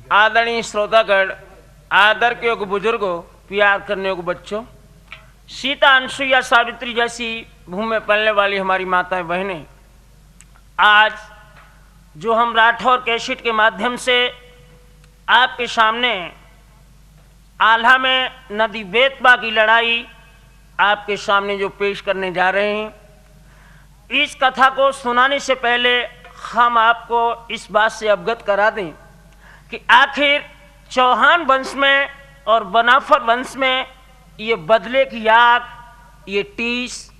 आदरणीय श्रोतागण, आदर के योग्य बुजुर्गों, प्यार करने योग्य बच्चों, सीता, अनसुईया, सावित्री जैसी भूमि में पलने वाली हमारी माताएं बहनें, आज जो हम राठौर कैसेट के माध्यम से आपके सामने आल्हा में नदी बेतवा की लड़ाई आपके सामने जो पेश करने जा रहे हैं, इस कथा को सुनाने से पहले हम आपको इस बात से अवगत करा दें कि आखिर चौहान वंश में और बनाफर वंश में ये बदले की आग, ये टीस,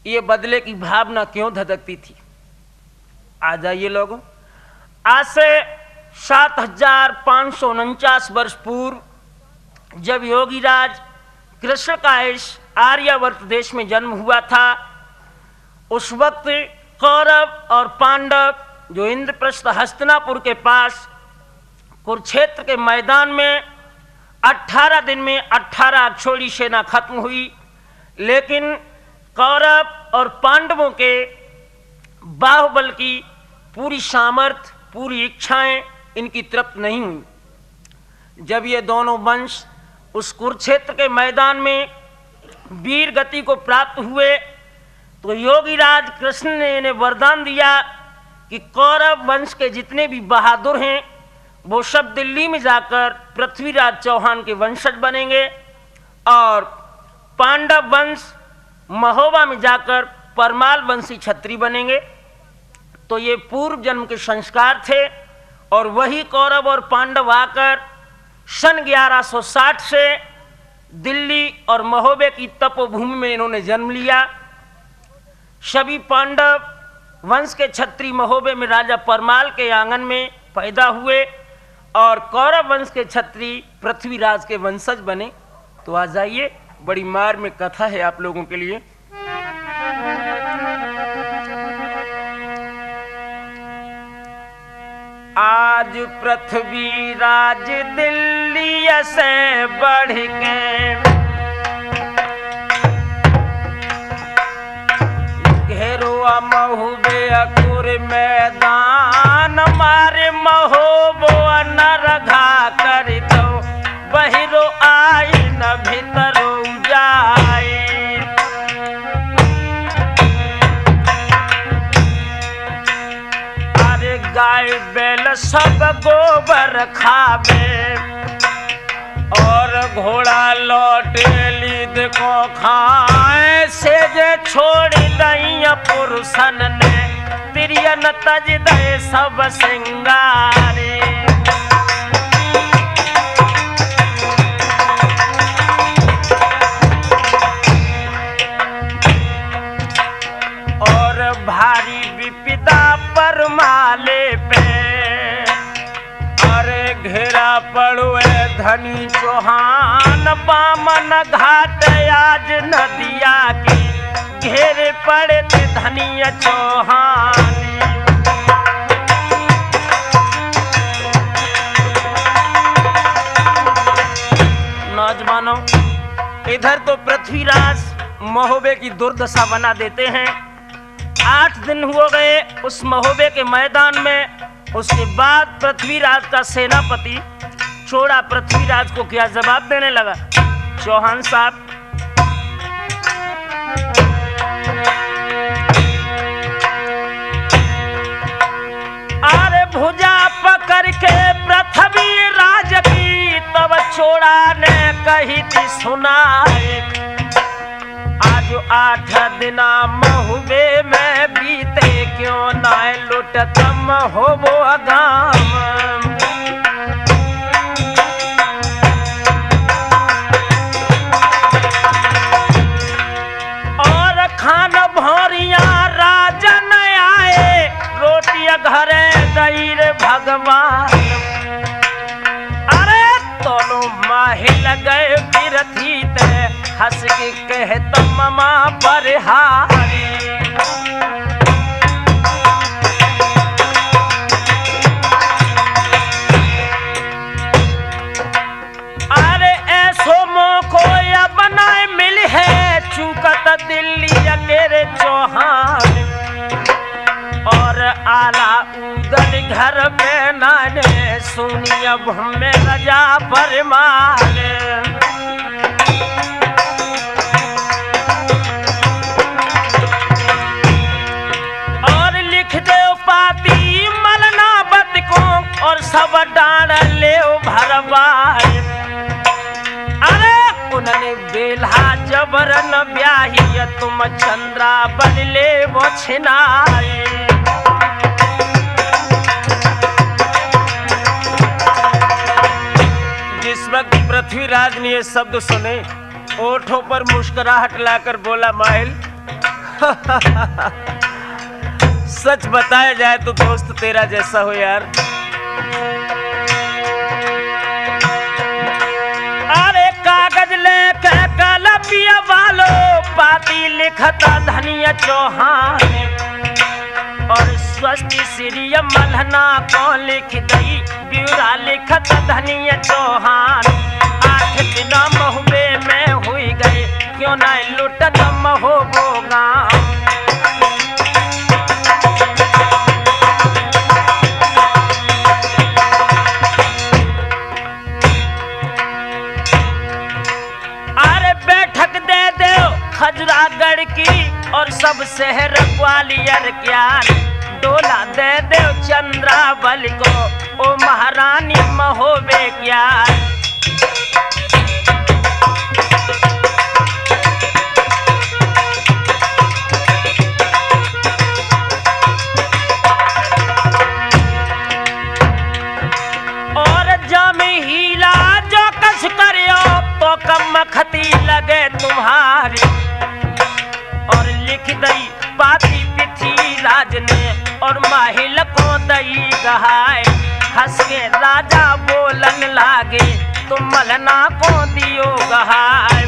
ये बदले की भावना क्यों धधकती थी। आ जाइए लोगों, आज से 7549 वर्ष पूर्व जब योगीराज कृष्ण का इस आर्यावर्त देश में जन्म हुआ था, उस वक्त कौरव और पांडव जो इंद्रप्रस्थ हस्तिनापुर के पास कुरुक्षेत्र के मैदान में 18 दिन में 18 अक्षौहिणी सेना खत्म हुई, लेकिन कौरव और पांडवों के बाहुबल की पूरी सामर्थ्य, पूरी इच्छाएं इनकी तृप्त नहीं हुई। जब ये दोनों वंश उस कुरुक्षेत्र के मैदान में वीर गति को प्राप्त हुए तो योगीराज कृष्ण ने इन्हें वरदान दिया कि कौरव वंश के जितने भी बहादुर हैं वो सब दिल्ली में जाकर पृथ्वीराज चौहान के वंशज बनेंगे और पांडव वंश महोबा में जाकर परमाल वंशी क्षत्रिय बनेंगे। तो ये पूर्व जन्म के संस्कार थे और वही कौरव और पांडव आकर सन 1160 से दिल्ली और महोबे की तपोभूमि में इन्होंने जन्म लिया। सभी पांडव वंश के क्षत्रिय महोबे में राजा परमाल के आंगन में पैदा हुए और कौरव वंश के क्षत्रिय पृथ्वीराज के वंशज बने। तो आ जाइए, बड़ी मार में कथा है आप लोगों के लिए। आज पृथ्वीराज दिल्ली से बढ़ के घेरो महोबे अकुर मैदान, मारे महोबो नर घा कर दो, बहिरो आई न भीतरो जाए। अरे गाय बैल सब गोबर खावे और घोड़ा लौट लीद को खाए, से जे छोड़ दई पुरुषन ने तिरियन तज दे सब सिंगारे। और भारी विपदा पर माले पे, अरे घेरा पड़ुए धनी चौहान, बामन घाट आज नदिया की घेरे पड़े थे धनिया चौहान। नौजवानों, इधर तो पृथ्वीराज महोबे की दुर्दशा बना देते हैं। 8 दिन हो गए उस महोबे के मैदान में। उसके बाद पृथ्वीराज का सेनापति चोड़ा पृथ्वीराज को क्या जवाब देने लगा, चौहान साहब, अरे भुजा पकड़ के पृथ्वीराज की तब चोड़ा ने कही थी सुनाए। आज 8 दिना महुबे में बीते, क्यों ना लुटत महोबो गाम। और खान भौरिया राजन आए, रोटिया घरे दई रे भगवान। अरे दोनों माहिल गए बिरथी ते, हंस के कहत ममा बरहारी। अरे ऐसो मोको या बनाए मिल है, चूकत दिल्ली अकेरे चौहान। और आला उदल घर में नाने सुनी अब हमें रजा फरमान। और लिख दे पाती मलना बत को और सब डाल ले भरवाए। अरे उन्होंने बेल्हा जबरन ब्याही तुम चंद्रा बदले वो छिनाए। जिस वक्त पृथ्वीराज ने ये शब्द सुने ओठों पर मुस्कुराहट लाकर बोला माहिल सच बताया जाए तो दोस्त तेरा जैसा हो यार। अरे कागज लेके कलपिया वालो पाती लिखता धनिया चौहान और स्वस्ति श्री मल्हना को लिख गई ब्यूरा लिखत धनिया चौहान। 8 दिन महुबे में हुई गए क्यों ना लुटत महोबो गाँव। खजुरागढ़ की और सब शहर ग्वालियर क्या डोला दे दे चंद्रावली को ओ महारानी महोबे क्या। और जम हीला जो कस करियो तो कम खती लगे तुम्हारी। और लिख दई पाती पृथ्वीराज ने और माहिल को दई गहाए। हंस के राजा बोलन लागे तुम मलना को दियो गहाए।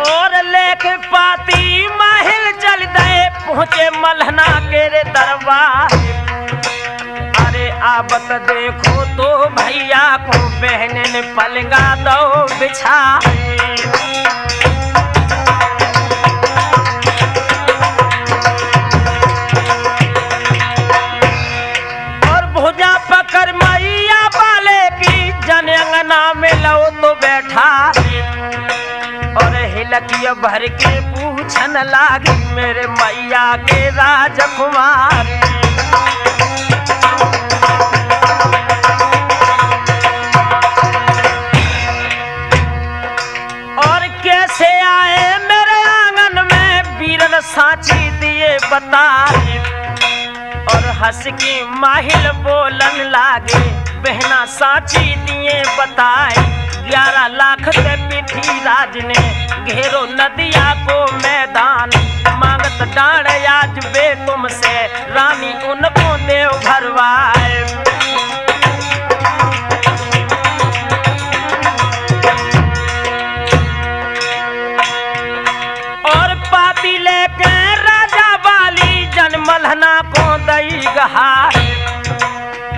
और लेके पाती माहिल चल दे पहुँचे मल्हना के रे दरबार। अरे आबत देखो तो भैया को बहन ने पलंगा दो बिछाए। और भुजा पकड़ मैया बाले की जन अंगना में लो तो बैठा। और हिलकिया भर के पूछन लागी मेरे मैया के राजकुमार। और कैसे आए मेरे आंगन में बीरन सांची दिए बताए। और हंस की माहिल बोलन लागे बहना सांची दिए बताए। 11 लाख से पृथ्वीराज ने घेरो नदिया को मैदान। मांगत डाण आज बे तुमसे रानी उनको देव भरवाए। और पाती लेके राजा वाली जन मल्हना को दई गहाए।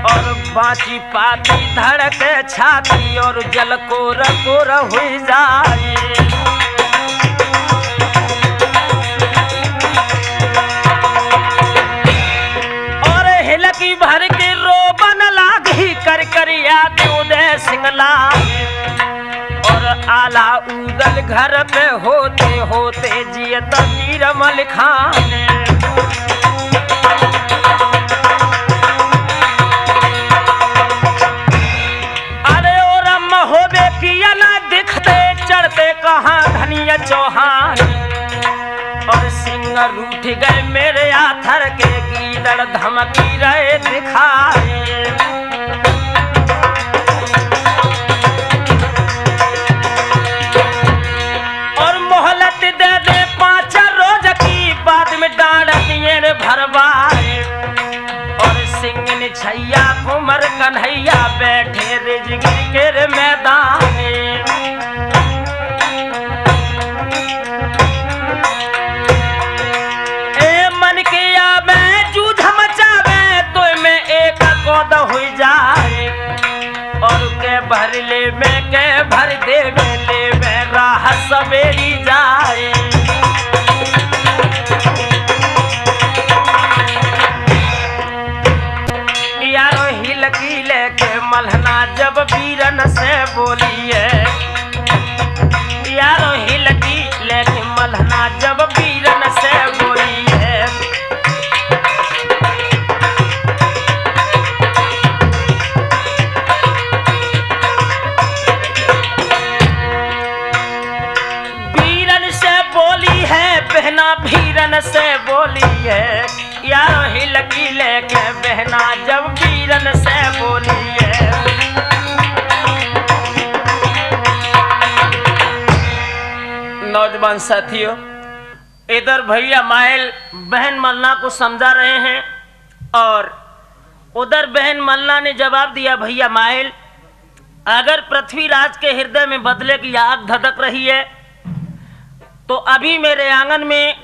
और बाची पाती धड़के छाती और जल को रकोर हुई जाए। और हिलकी भर के रोबन लागी कर कर याद उदय सिंगला। और आला उदल घर पे होते होते जियत नीरमल खान। चढ़ते कहाँ धनिया चौहान। और सिंह रूठ गए मेरे आथर के गीदड़ धमकी रहे दिखाए। और मोहलत दे दे 5 रोज की बाद में डांड दिए भरवाए। और सिंह ने छैया कुमर कन्हैया बैठे रिजगिर के मैदान। हुई भर देवे लेवे राह सवेरी जाए। यारो हिलकी लेके मल्हना जब वीरन से बोलिए, यारो हिलकी लेके मल्हना जब वीरन से बोलिए। वीरन से बोली है बहना, वीरन से बोली है, यारो हिलकी लेके बहना जब वीरन से बोली है। नौजवान साथियों, इधर भैया मायल बहन मल्ला को समझा रहे हैं और उधर बहन मल्ला ने जवाब दिया, भैया मायल अगर पृथ्वीराज के हृदय में बदले की आग धधक रही है तो अभी मेरे आंगन में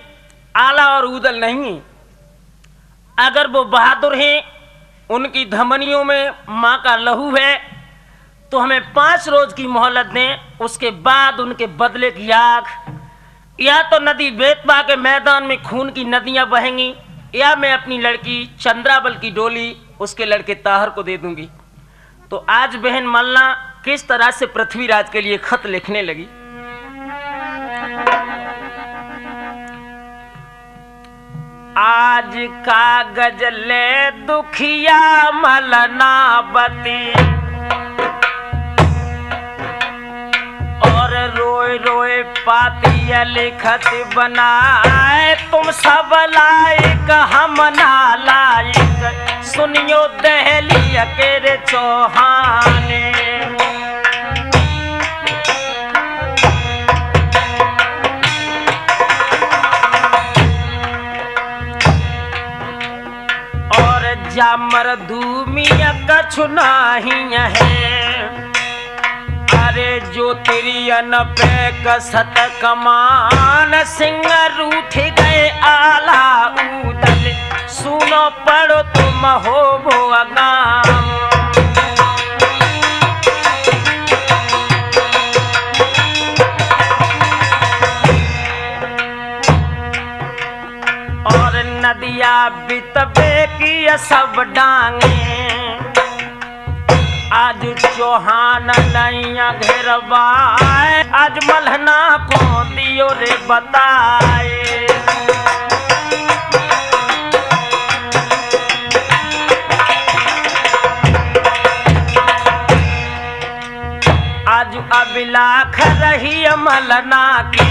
आला और ऊदल नहीं। अगर वो बहादुर हैं, उनकी धमनियों में माँ का लहू है, तो हमें 5 रोज की मोहलत दें, उसके बाद उनके बदले की आग, या तो नदी बेतवा के मैदान में खून की नदियां बहेंगी, या मैं अपनी लड़की चंद्राबल की डोली उसके लड़के ताहर को दे दूंगी। तो आज बहन मल्ला किस तरह से पृथ्वीराज के लिए खत लिखने लगी। आज कागज ले दुखिया मलनावती और रोए रोए पाती लिखत बनाए, तुम सब लायक हम ना लायक, सुनियो दहलिया के रे चौहाने। जामर धूमिया कछु नहीं है, अरे जो तिरियन पे कसत कमान, सिंह रूठ गए आला ऊदल, सुनो पढ़ो तुम हो वो अगाम। नदिया बितबे की सब डांगे, आज चौहान नैया घेरवाए, आज मल्हना को दियो रे बताए। आज अबिलाख रही मल्हना की,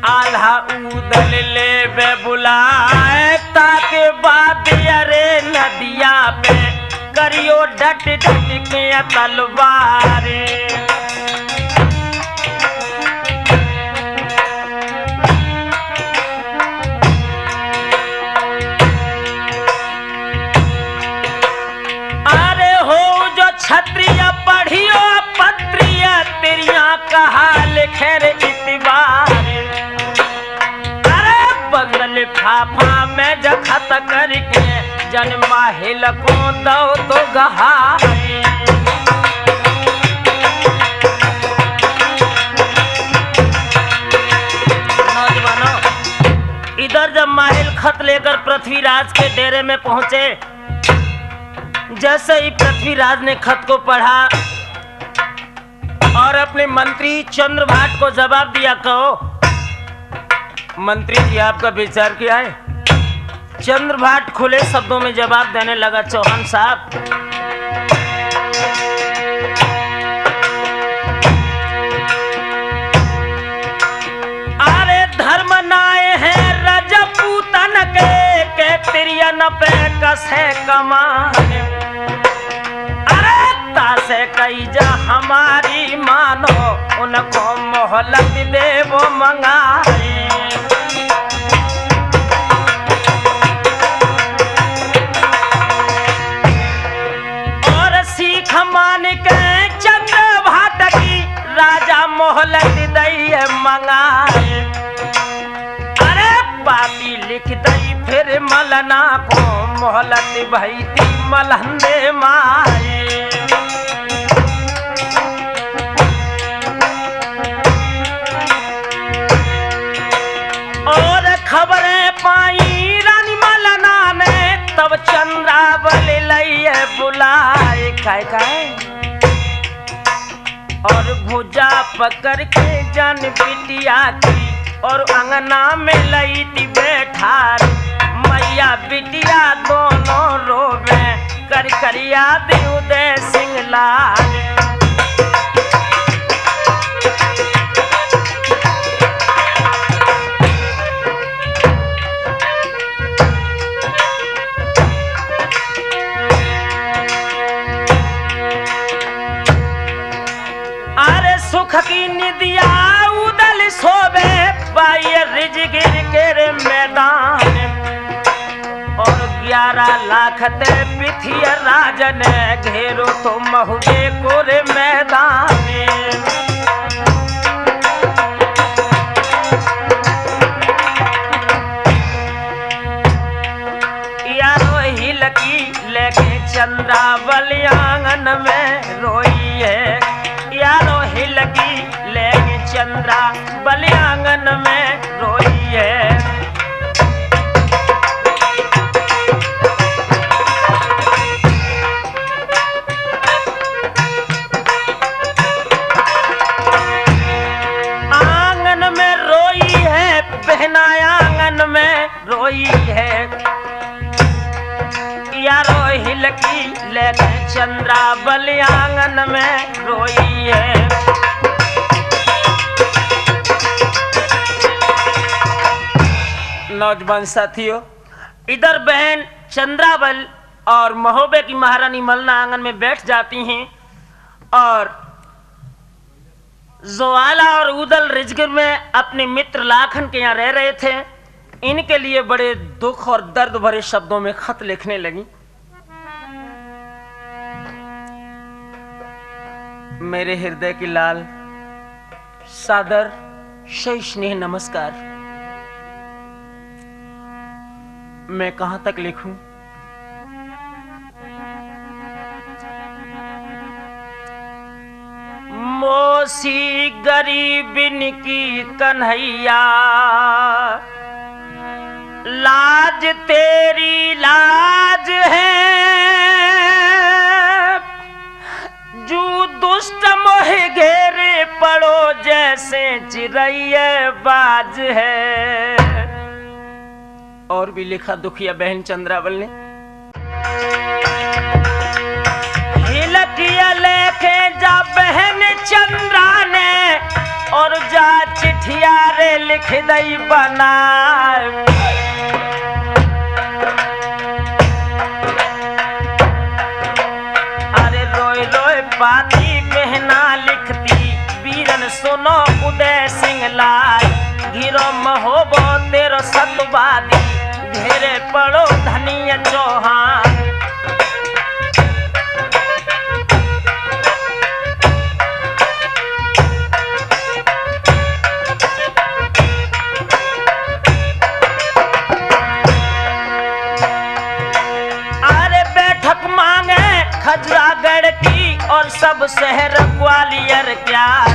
आल्हा ऊदल ले बे बुलाए, ताके बाद अरे नदिया पे करियो डट डट के तलवारे। अरे हो जो क्षत्रिय पढ़ियो पत्रिया, तेरिया कहा लिखे रे इतबार, फाफा में जखत करके जन्मा हिल को दो तो गहाए। नौजवानों, इधर जब माहिल खत लेकर पृथ्वीराज के डेरे में पहुंचे, जैसे ही पृथ्वीराज ने खत को पढ़ा और अपने मंत्री चंद्रभाट को जवाब दिया, कहो मंत्री जी आपका विचार क्या है। चंद्रभाट खुले शब्दों में जवाब देने लगा, चौहान साहब अरे धर्म नाए हैं रजपूतन के तिरियन पे कसे कमाने, अरे तासे कई जा हमारी मानो, उनको मोहलत दे वो मंगाए। मान के चंद्रभाट की राजा मोहलत दई मंगाए, अरे पापी लिख दई फिर मलना को मोहलत भई थी मलहंदे माए। और भुजा पकड़ के जन बिटिया की और अंगना में लई थी बैठार। मैया बिटिया दोनों रोवे कर करिया दे उदय सिंह लाल। अरे सुख की निदिया उदल सोवे बाई रिज गिर के मैदान। और 11 लाख ते पिथिया राजन घेरो तो महुए कोरे मैदान। यारो हिलकी लेके चंद्रावल आंगन में रोई है। यारो हिलकी लेके चंद्रावल आंगन में रोई है। बहना आंगन में रोई है। यारो हिलकी लेके चंद्रावल आंगन में रोई है। नौजवान साथियों, इधर बहन चंद्रावल और महोबे की महारानी मलना आंगन में बैठ जाती हैं और ज्वाला और उदल रिजगिर में अपने मित्र लाखन के यहाँ रह रहे थे। इनके लिए बड़े दुख और दर्द भरे शब्दों में खत लिखने लगी। मेरे हृदय की लाल, सादर सही स्नेह नमस्कार। मैं कहां तक लिखूं? मोसी गरीबिन की कन्हैया, लाज तेरी लाज है। जो दुष्ट मोह घेरे पड़ो जैसे चिरैया बाज है। और भी लिखा दुखिया बहन चंद्रावल ने। हिलकिया लेके जा बहन चंद्रा ने और जा चिट्ठिया रे लिख दई बना। अरे रोए रोए पाती बहना लिखती, वीरन सुनो उदय सिंह लाल। घिरो महोबो तेरो सतवादी, घेरे पड़ो धनिया चौहान। खजुरागढ़ की और सब शहर ग्वालियर प्यार।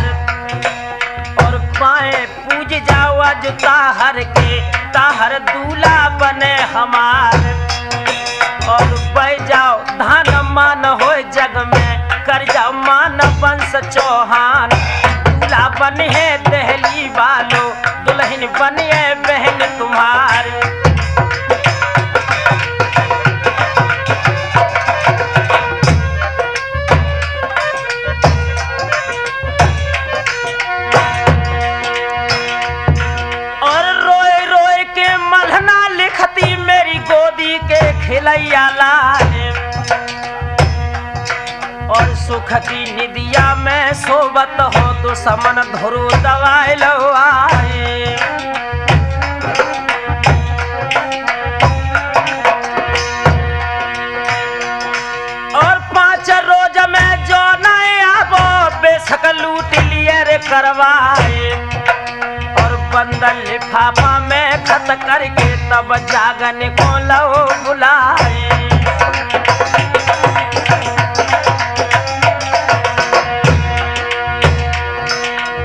और पाए पूज जाओ आज ताहर के, ताहर दूल्हा बने हमार। और बह जाओ धान मान हो जग में, कर जाओ मान वंश चौहान। दूल्हा बने दहली वालो, दुल्हन बनिए बहन तुम्हार। खिलैया लाए और सुख की निदिया में सोबत हो दुश्मन धुरु दवाई लो आए। और 5 रोज में जो नए आबो बेशक लूट लिए रे करवाए। और बंदल लिफाफा में खत करके तब जागन को लो बुलाए।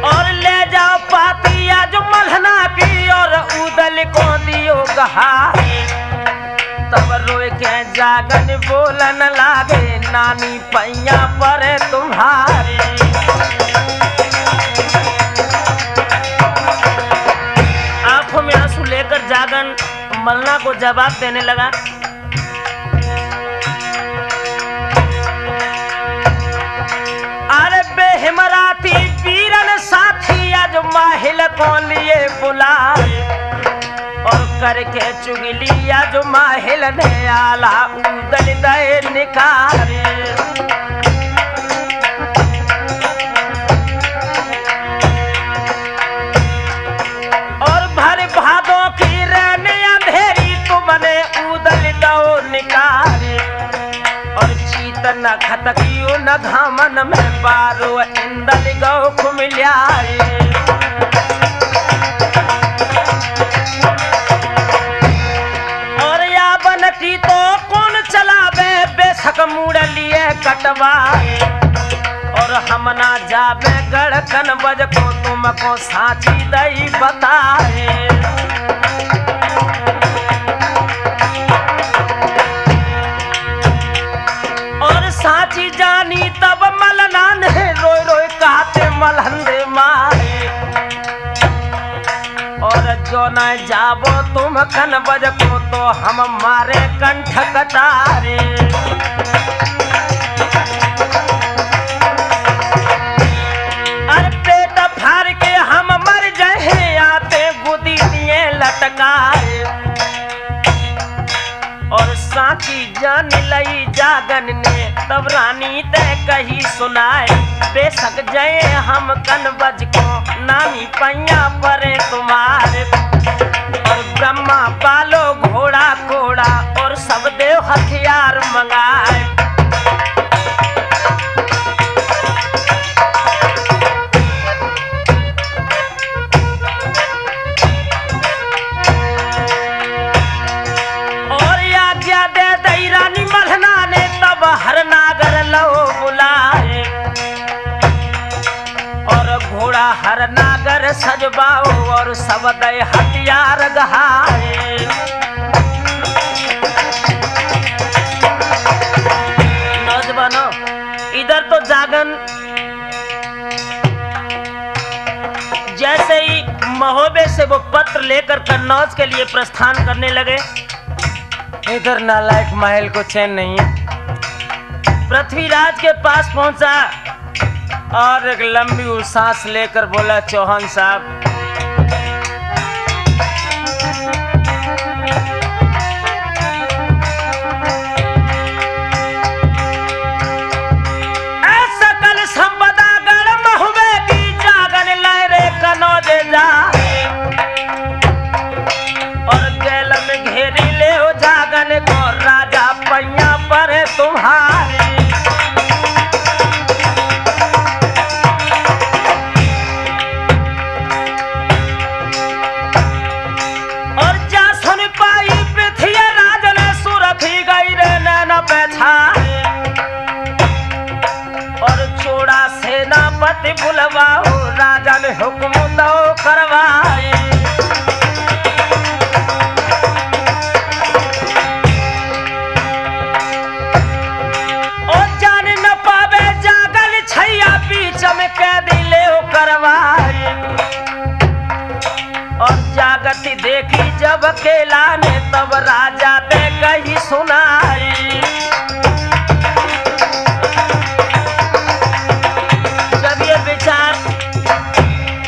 और ले जाओ पाती आज मलहना की और उदल को दियो गहाए। तब रोए के जागन बोलन लागे, नानी पैया पर तुम्हारे। जवाब देने लगा, अरे बेहिमराती पीरन साथी आज माहिल को लिए बुलाए और करके चुगली आज माहिल ने आला उदल दे निकारे। और भर भादों की रहने अंधेरी तुमने उदल दो निकारे और चीत न खतकियो न धामन में बारो इंदल गौ खुमिल्याए। तो कौन चलावे बेशक मुड़ लिए कटवाए और हम ना जावे गढ़कन बज को तुमको साची दई बताए। और साची जानी तब मलना ने रोई रोई कहते मलहंदे मारे और जो न जाबो तुम कन बज को तो हम मारे कंठ कटारे। अरे पेट फाड़ के हम मर जाए आते गुदी दिए लटकाए और साची जान लई जागन ने तब रानी ते कही सुनाए बेशक जय हम कन बज को नामी पैया परे तुम्हारे और ब्रह्मा पालो घोड़ा घोड़ा और सब देव हथियार मंगाए। और आज्ञा दे दई रानी मल्हना ने तब हर नागर लो बुलाए और घोड़ा हर नागर सजबाओ और सब दे हथियार गहाए। नौजवानों इधर तो जागन जैसे ही महोबे से वो पत्र लेकर कन्नौज के लिए प्रस्थान करने लगे, इधर नालायक महल को चैन नहीं है। पृथ्वीराज के पास पहुंचा और एक लंबी सांस लेकर बोला, चौहान साहब सकल संपदा गण महुबे की जागन लाए रे कनौज जाए और गैल में घेरी ले हो जागन को राजा पैया पर तुम्हारे। और छोड़ा सेनापति बुलवाओ राजा ने हुक्म तो करवाए। और जान न पावे जागल छैया बीच में कैदी ले करवाए और जागती देखी जब अकेला ने तब राजा ने कही सुनाई।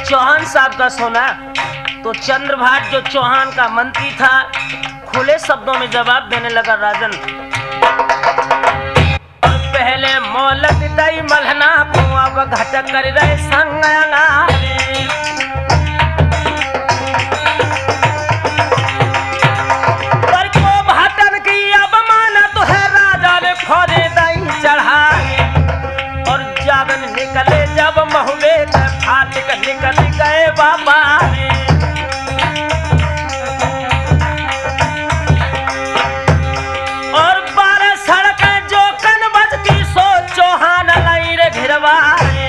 चौहान साहब का सुना तो चंद्रभाट जो चौहान का मंत्री था खुले शब्दों में जवाब देने लगा, राजन और पहले मोहलत दई मल्हना को अब घटक कर रहे संग पर को भाटन की अब माना तो है राजा ने खोदे दई चढ़ाए और जागन निकले जब महुबे फाटिक निकल गए बाबा और 12 सड़कें जो कन बजती सो चौहान लाई रे घिरवाए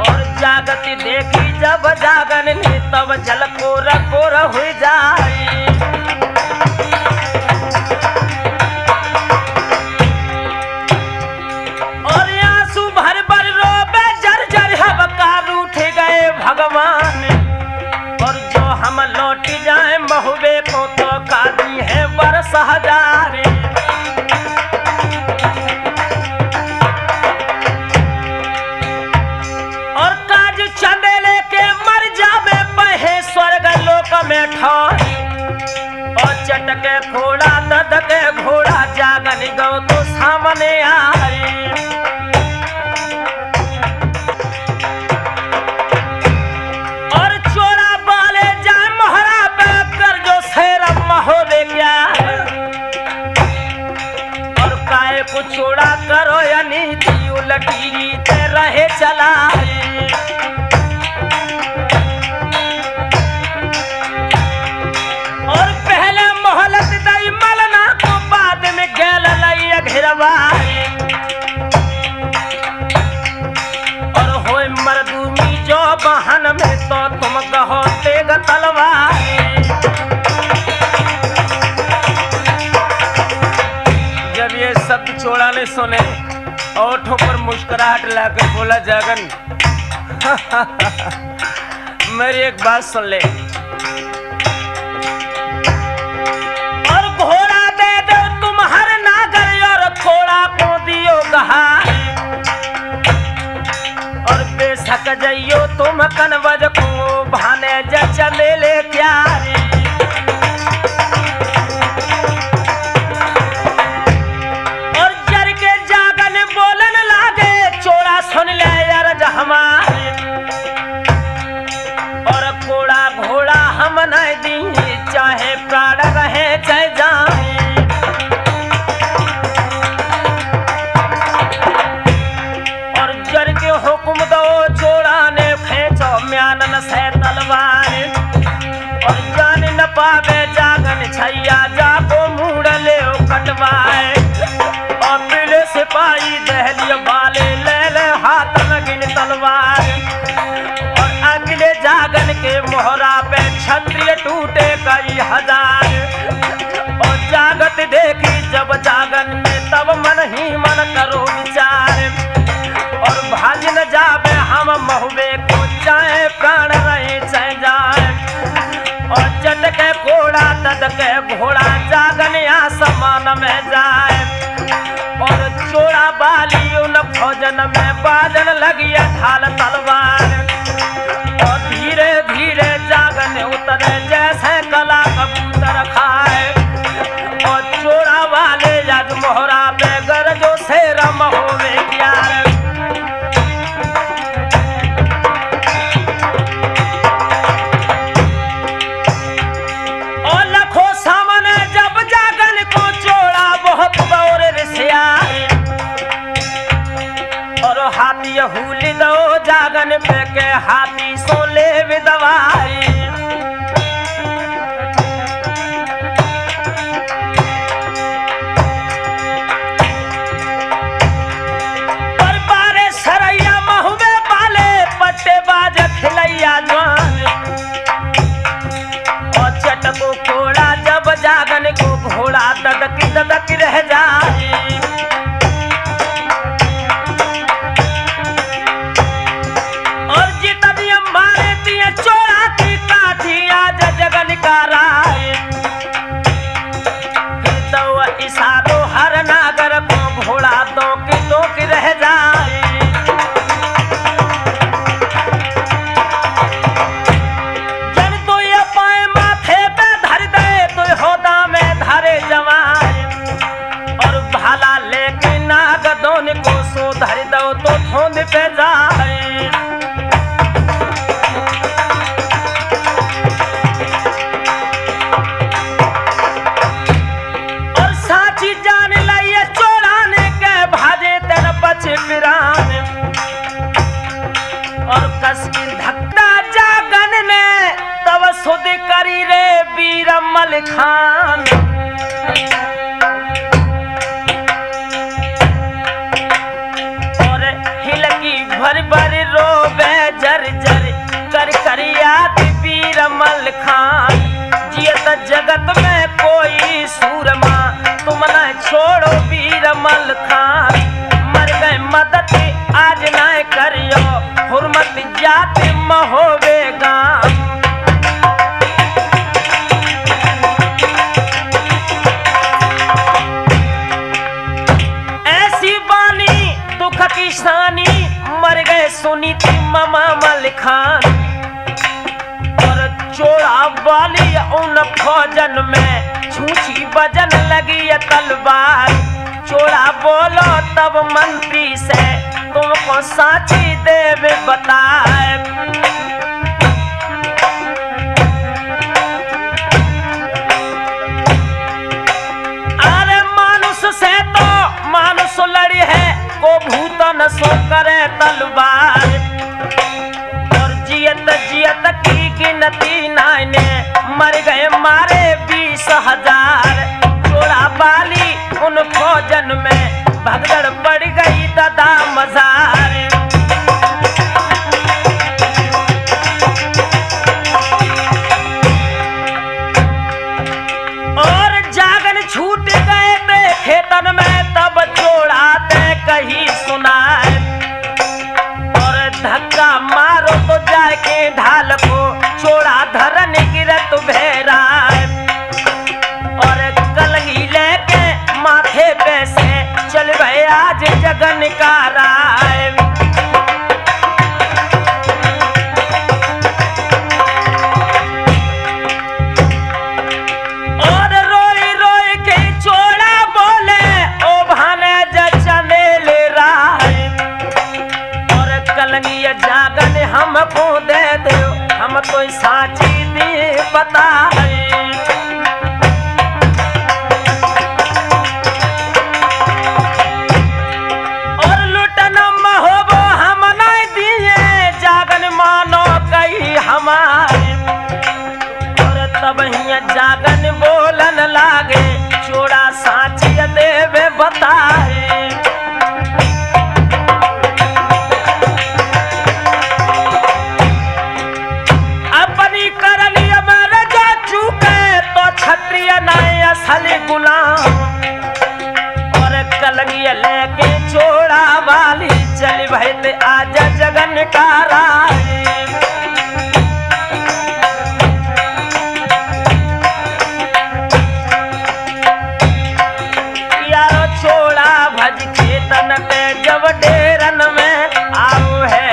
और जागती देखी जब जागन ने तब जल कोरा कोरा हो जाए। और आंसू भर भर रोबे जर जर हबकार उठ गए भगवान और जो हम लौट जाए महुबे को तो कादी है में ठोरी और चटके घोड़ा ददके घोड़ा जागन गो तो सामने आई। और चोरा बाले जाए मोहरा पे कर जो शेर महोदे क्या और काय को चोड़ा करो या नीति उलटी ते रहे चलाए। और पहले मोहलत दई मलना को बाद में गैल लई घिरवाए। और होय मर्दूमी जो बहन में तो तुम कहो तेग तलवार। जब ये शब्द चोड़ा ने सुने ओठों पर मुस्कुराहट लाकर बोला जागन मेरी एक बात सुन ले और घोड़ा दे दो तुम हर नागर और घोड़ा को दियो कहा और बेशक जइयो तुम कनवज को भाने जचले ले प्यारे। और जर के जागन बोलन लागे चोड़ा सुन ले यार हमारे और घोड़ा घोड़ा हम नहीं दी चाहे प्राण रहे चाहे जाए। और जर के हुक्म दो चोड़ा ने खेचो म्यानन से तलवार और जान न पावे जागन छैया जाको मूड़ ले कटवाए। और पीले सिपाही दहलिया बाले ले ले हाथ में गिन तलवार और अगले जागन के मोहरा पे क्षत्रिय टूटे कई हजार। और जागत देखी जब जागन में तब मन ही मन करो विचार और भाज न जावे हम महुबे को चाहे प्राण रहे चाहे जाए। और चटके घोड़ा तदके घोड़ा जागन आसमान में जाए। और चोड़ा बाली उन भोजन में बाजन लगी ढाल तलवार और धीरे धीरे जागन उतरे जैसे कला कबूतर खाए। और चोड़ा वाले आज मोहरा पे गरजो से रम होवे प्यार। और लखो सामने जब जागन को चोड़ा बहुत बौर रिसियाए। और हाथी हुल दो जागन पे के हाथी सोले विदवाई। पर बारे सरैया महुबे बाले पट्टे बाज खिलैया जवान। और चटको घोड़ा जब जागन को घोड़ा ददक रह जाए। और जितनी मारे दिए चोरा की काठी आज जगन का राय। तो इशारो हर नागर को घोड़ा दो की रह जाए। जन तो ये पाए माथे पे धर दे तो होदा में धरे जवान। और भाला लेके नाग दोन को सो धर दो तो धोंद पे जाए। और साची जान लाइए चोराने के भाजे तेरे बचे पिरान। और कस की धक्का जागन ने तब सुध करी रे वीर मल खान। और हिलकी भर भर रोबे जर जर कर करिया वीर मल खान। जियत जगत में कोई सूरमा तुम न छोड़ो वीर मल खान। मर गए मदद आज न करियो हुर्मत जाति महोबे गाम। ऐसी बानी दुख की शानी मर गए सुनी थी ममा मल खान। और चोड़ा वाली उन फौजन में छूछी बजन लगी तलवार। चोड़ा बोलो तब मंत्री से तुमको साची देव बताए। अरे मानुष से तो मानुष लड़ी है को भूतन सो करे तलवार। और जियत जियत की गिनती नाइने मर गए मारे 20,000। चोड़ा बाली उन फौजन में भगदड़ पड़ गई दादा मजार। और जागन छूट गए थे खेतन में तब चोड़ा ते कही सुनाए। और धक्का मारो तो जाके ढाल को चोड़ा धरन गिरत भेराए। और कलगी लेके माथे पे से चल गए आज जगन का राय। और रोई रोई के चोड़ा बोले ओ भाने जचनेल राय। और कलगी जागन हमको दे दो हम तो साची दी बताए। और तब जागन बोलन लागे चोड़ा साची देवे बताए। अपनी करनी अमर जा चुके तो क्षत्रिय नहीं असल गुलाम। और कलगी लेके चोड़ा वाली चल भैल आज जगन का राय। जब डेरन में आओ है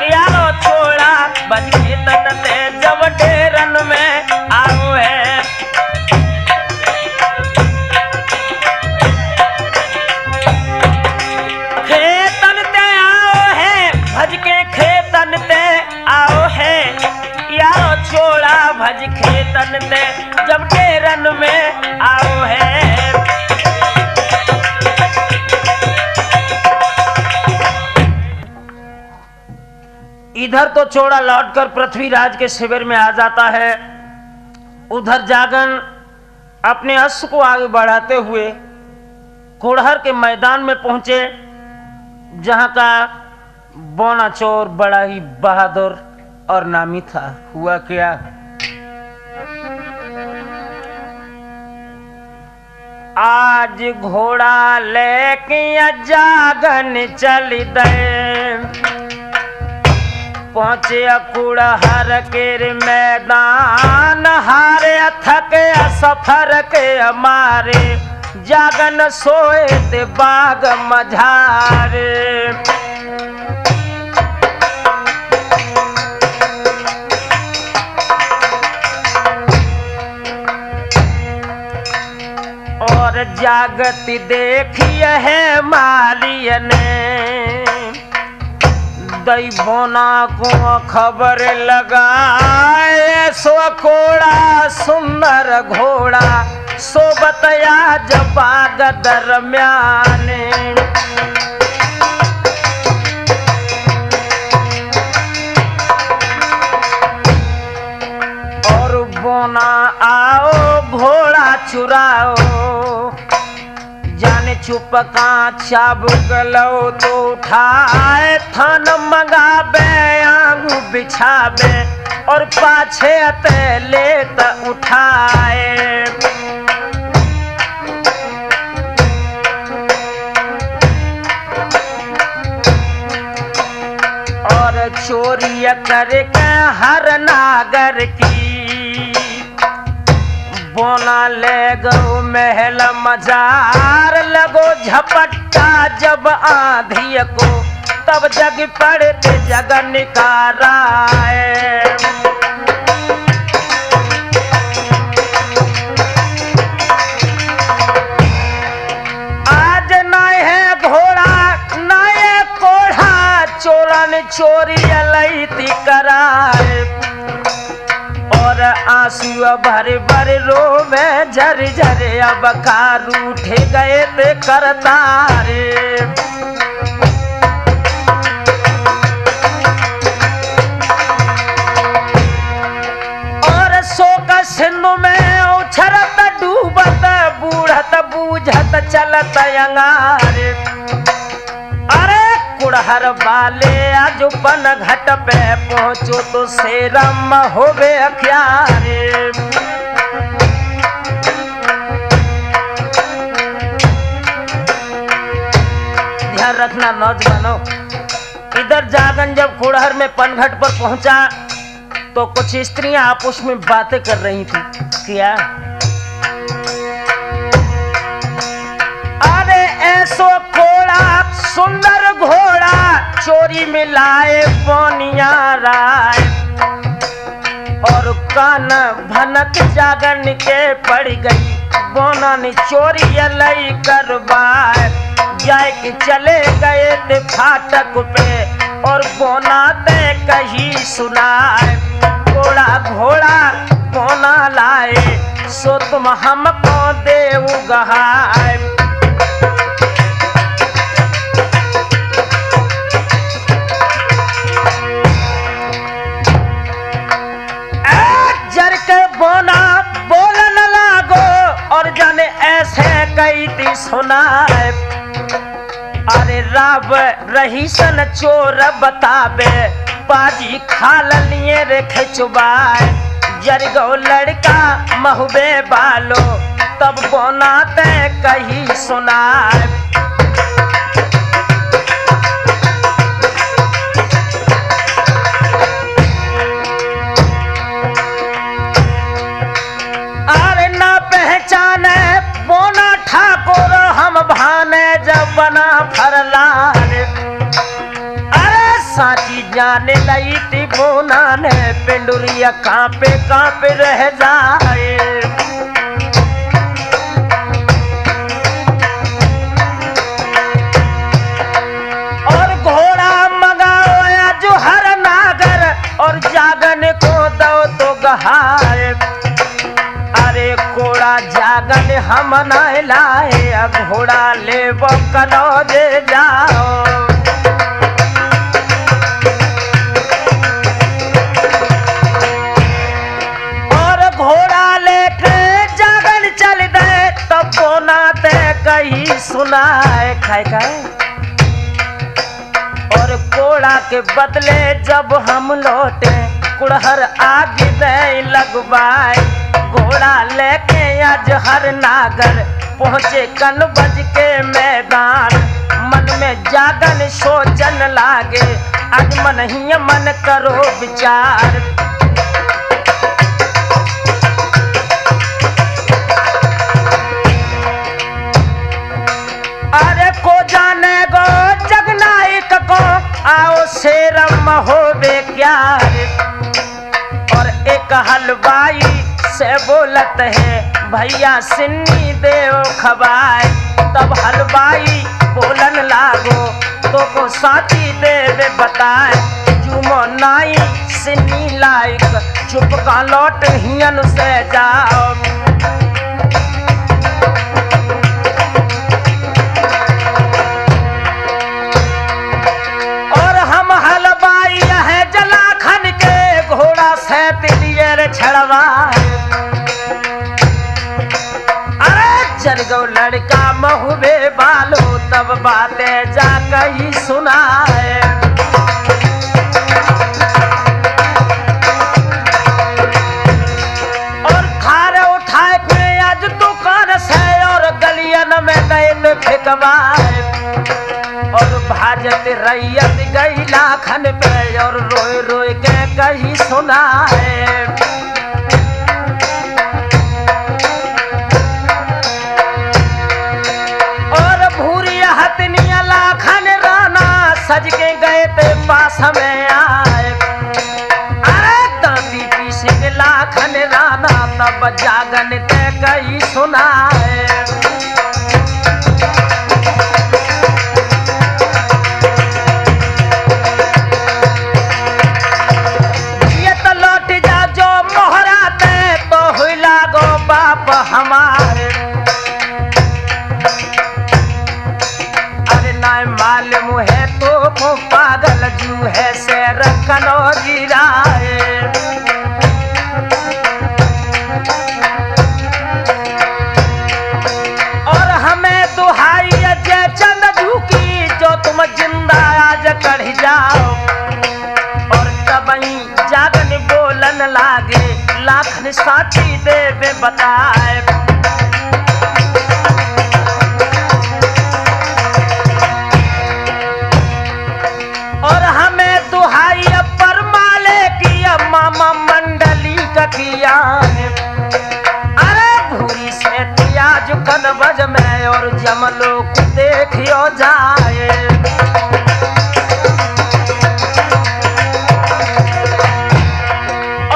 यारो छोड़ा बज खेतन ते जब डेरन में आओ है। खेतन ते आओ है भज के खेतन ते आओ है यारो छोड़ा भज खेतन ते जब डेरन में आओ है। इधर तो चोड़ा लौटकर पृथ्वीराज के शिविर में आ जाता है। उधर जागन अपने अश्व को आगे बढ़ाते हुए कोड़हर के मैदान में पहुंचे, जहां का बौना चोर बड़ा ही बहादुर और नामी था। हुआ क्या, आज घोड़ा लेके जागन चल दे पहुंचे कुड़हर के मैदान। हारे थक सफर के मारे जागन सोए ते बाग मझारे। और जागती देखिए है मालिया ने दई बोना को खबर लगाए। सो कोड़ा सुंदर घोड़ा सोबतया जबाग दरम्यान। और बोना आओ घोड़ा चुराओ जाने चुप का चाबुक लो तो उठाए। थान मंगाबे आंगू बिछाबे और पाछे ते लेत उठाए। और चोरी करके हर नागर की बोना ले गो महल मजार। लगो झपट्टा जब आंधी को तब जग पड़ते जगन का राय। चोरी अलैती कराए और आंसू भर भर रोवे झर झर अब कार उठे गए ते करतारे और शोक सिंधु में उछरत डूबत बूढ़त बूझत चलत अंगारे अरे कुड़हर वाले आज पन घट पे पहुंचो तो शेरम होवे अख्यारे ध्यान रखना नौजवानों, इधर जागन जब कुड़हर में पनघट पर पहुंचा तो कुछ स्त्रियां आपस में बातें कर रही थी। क्या? अरे ऐसो घोड़ा सुंदर घोड़ा चोरी मिलाए बोनिया राय और कान भनक जागन के पड़ गई बोना ने चोरी लई करवाए जाए कि चले गए थे फाटक पे और बोना ते कही सुनाए घोड़ा घोड़ा बोना लाए सो तुम हमको देव गहाए जर के बोना बोलन लागो और जाने ऐसे कई थी सुनाए अरे राब रही सन चोर बताबे बाजी खाल लिए रे खिचवाए जरगो लड़का महुबे बालो तब बोनाते कही सुनाए अरे ना पहचाने बोना ठाकुर हम भाने जब बना फरलान साची जाने लगी थी बोना ने पिंडुरिया कांपे रह जाए और घोड़ा मंगाया जो हर नागर और जागन को दो तो गहाए अरे घोड़ा जागन हम न लाए घोड़ा ले वो कनौजे जाओ कही सुनाए खाए खाए और कोड़ा के बदले जब हम लौटे कुड़हर आगे दे लगवाए घोड़ा लेके आज हर नागर पहुंचे कनबज के मैदान मन में जागन सोचन लागे आज मन ही मन करो विचार अरे को जाने गो जगनायक को आओ शेरम होवे क्या और एक हलवाई से बोलत है भैया सिन्नी देव खबाए तब हलवाई बोलन लागो तो को साथी देवे बताए जुमो नाई सिन्नी लायक चुप का लौट हियन से जाओ अरे जरगो लड़का महुबे बालो तब बातें जा कही सुनाए और खारे उठाए के आज दुकान से और गलियन में गए फेंकवाए और भाजत रैयत गई लाखन पे और रोए रोए के कही सुनाए और भूरिया हथनिया लाखन राना सज के गए थे पास में आए अरे ताती पीस के लाखन राना तब जागन ते कही सुनाए कनौजी राय। और हमें दुहाई जय चंद झुकी जो तुम जिंदा आज कढ़ जाओ। और तबही जागन बोलन लागे लाखन साची देवे बताए। और हमें दुहाई पर माले की मामा मंडली ककिया। अरे भूरी से तियाज कनबज में और जमलो को देखियो जाए।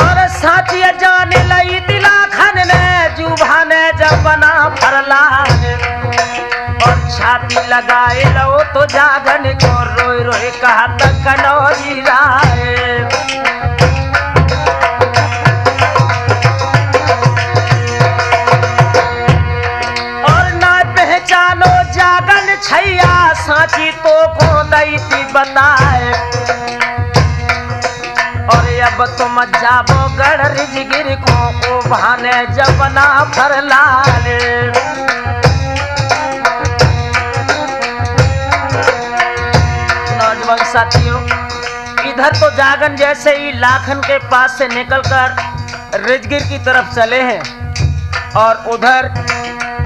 और साची जाने लई दिला खन ने जुबाने जब बना फरला। और छाती लगाए लो तो जागन को रोए रोए कहा तक कनौजी राय। और ना पहचानो जागन छैया साची तो को दैती बताए। और अब तुम जाबो गढ़ रिजगिर को ओ भाने जब ना फरलाले। साथियों, इधर तो जागन जैसे ही लाखन के पास से निकलकर रिजगिर की तरफ चले हैं। और उधर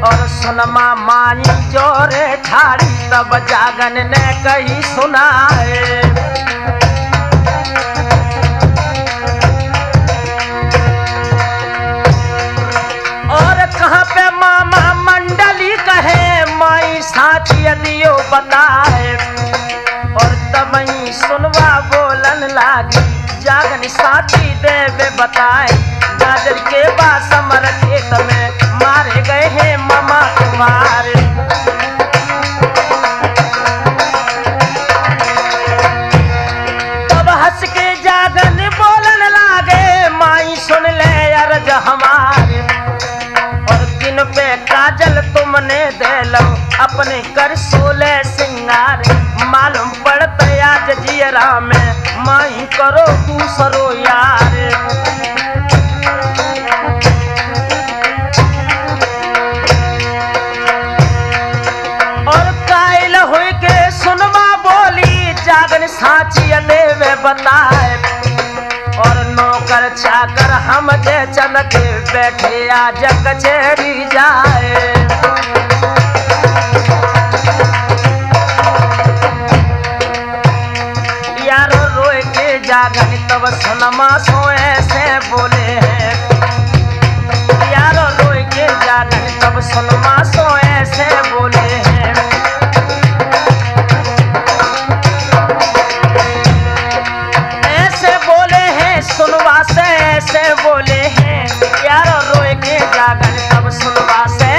और सुनमा माई जोरे ठाड़ी तब जागन ने कही सुनाए। और कहाँ पे मामा मंडली कहे माई साची दियो बताए। और तबही सुनवा बोलन लागी जागन साची देवे बताए। गाजर के बासमर खेत में मारे गए हैं मामा तुम्हारे। तब हंस के जागन बोलन लागे माई सुन ले अर्ज हमारे। और दिन पे काजल तुमने दे लो अपने कर सोले सिंगार। मालूम पड़ता आज जियरा में माई करो दूसरो यार। और कायल हुई के सुनमा बोली जागन साची देवे बताए। और नौकर चाकर हम जे चमक बैठे आज कचेरी जाए। जागन तब सुनमा सोए से बोले हैं। यारो रोए के जागन तब सुनमा सोए से बोले हैं। ऐसे बोले हैं सुनवा से ऐसे बोले हैं। यारो रोए के जागन तब सुनवा से।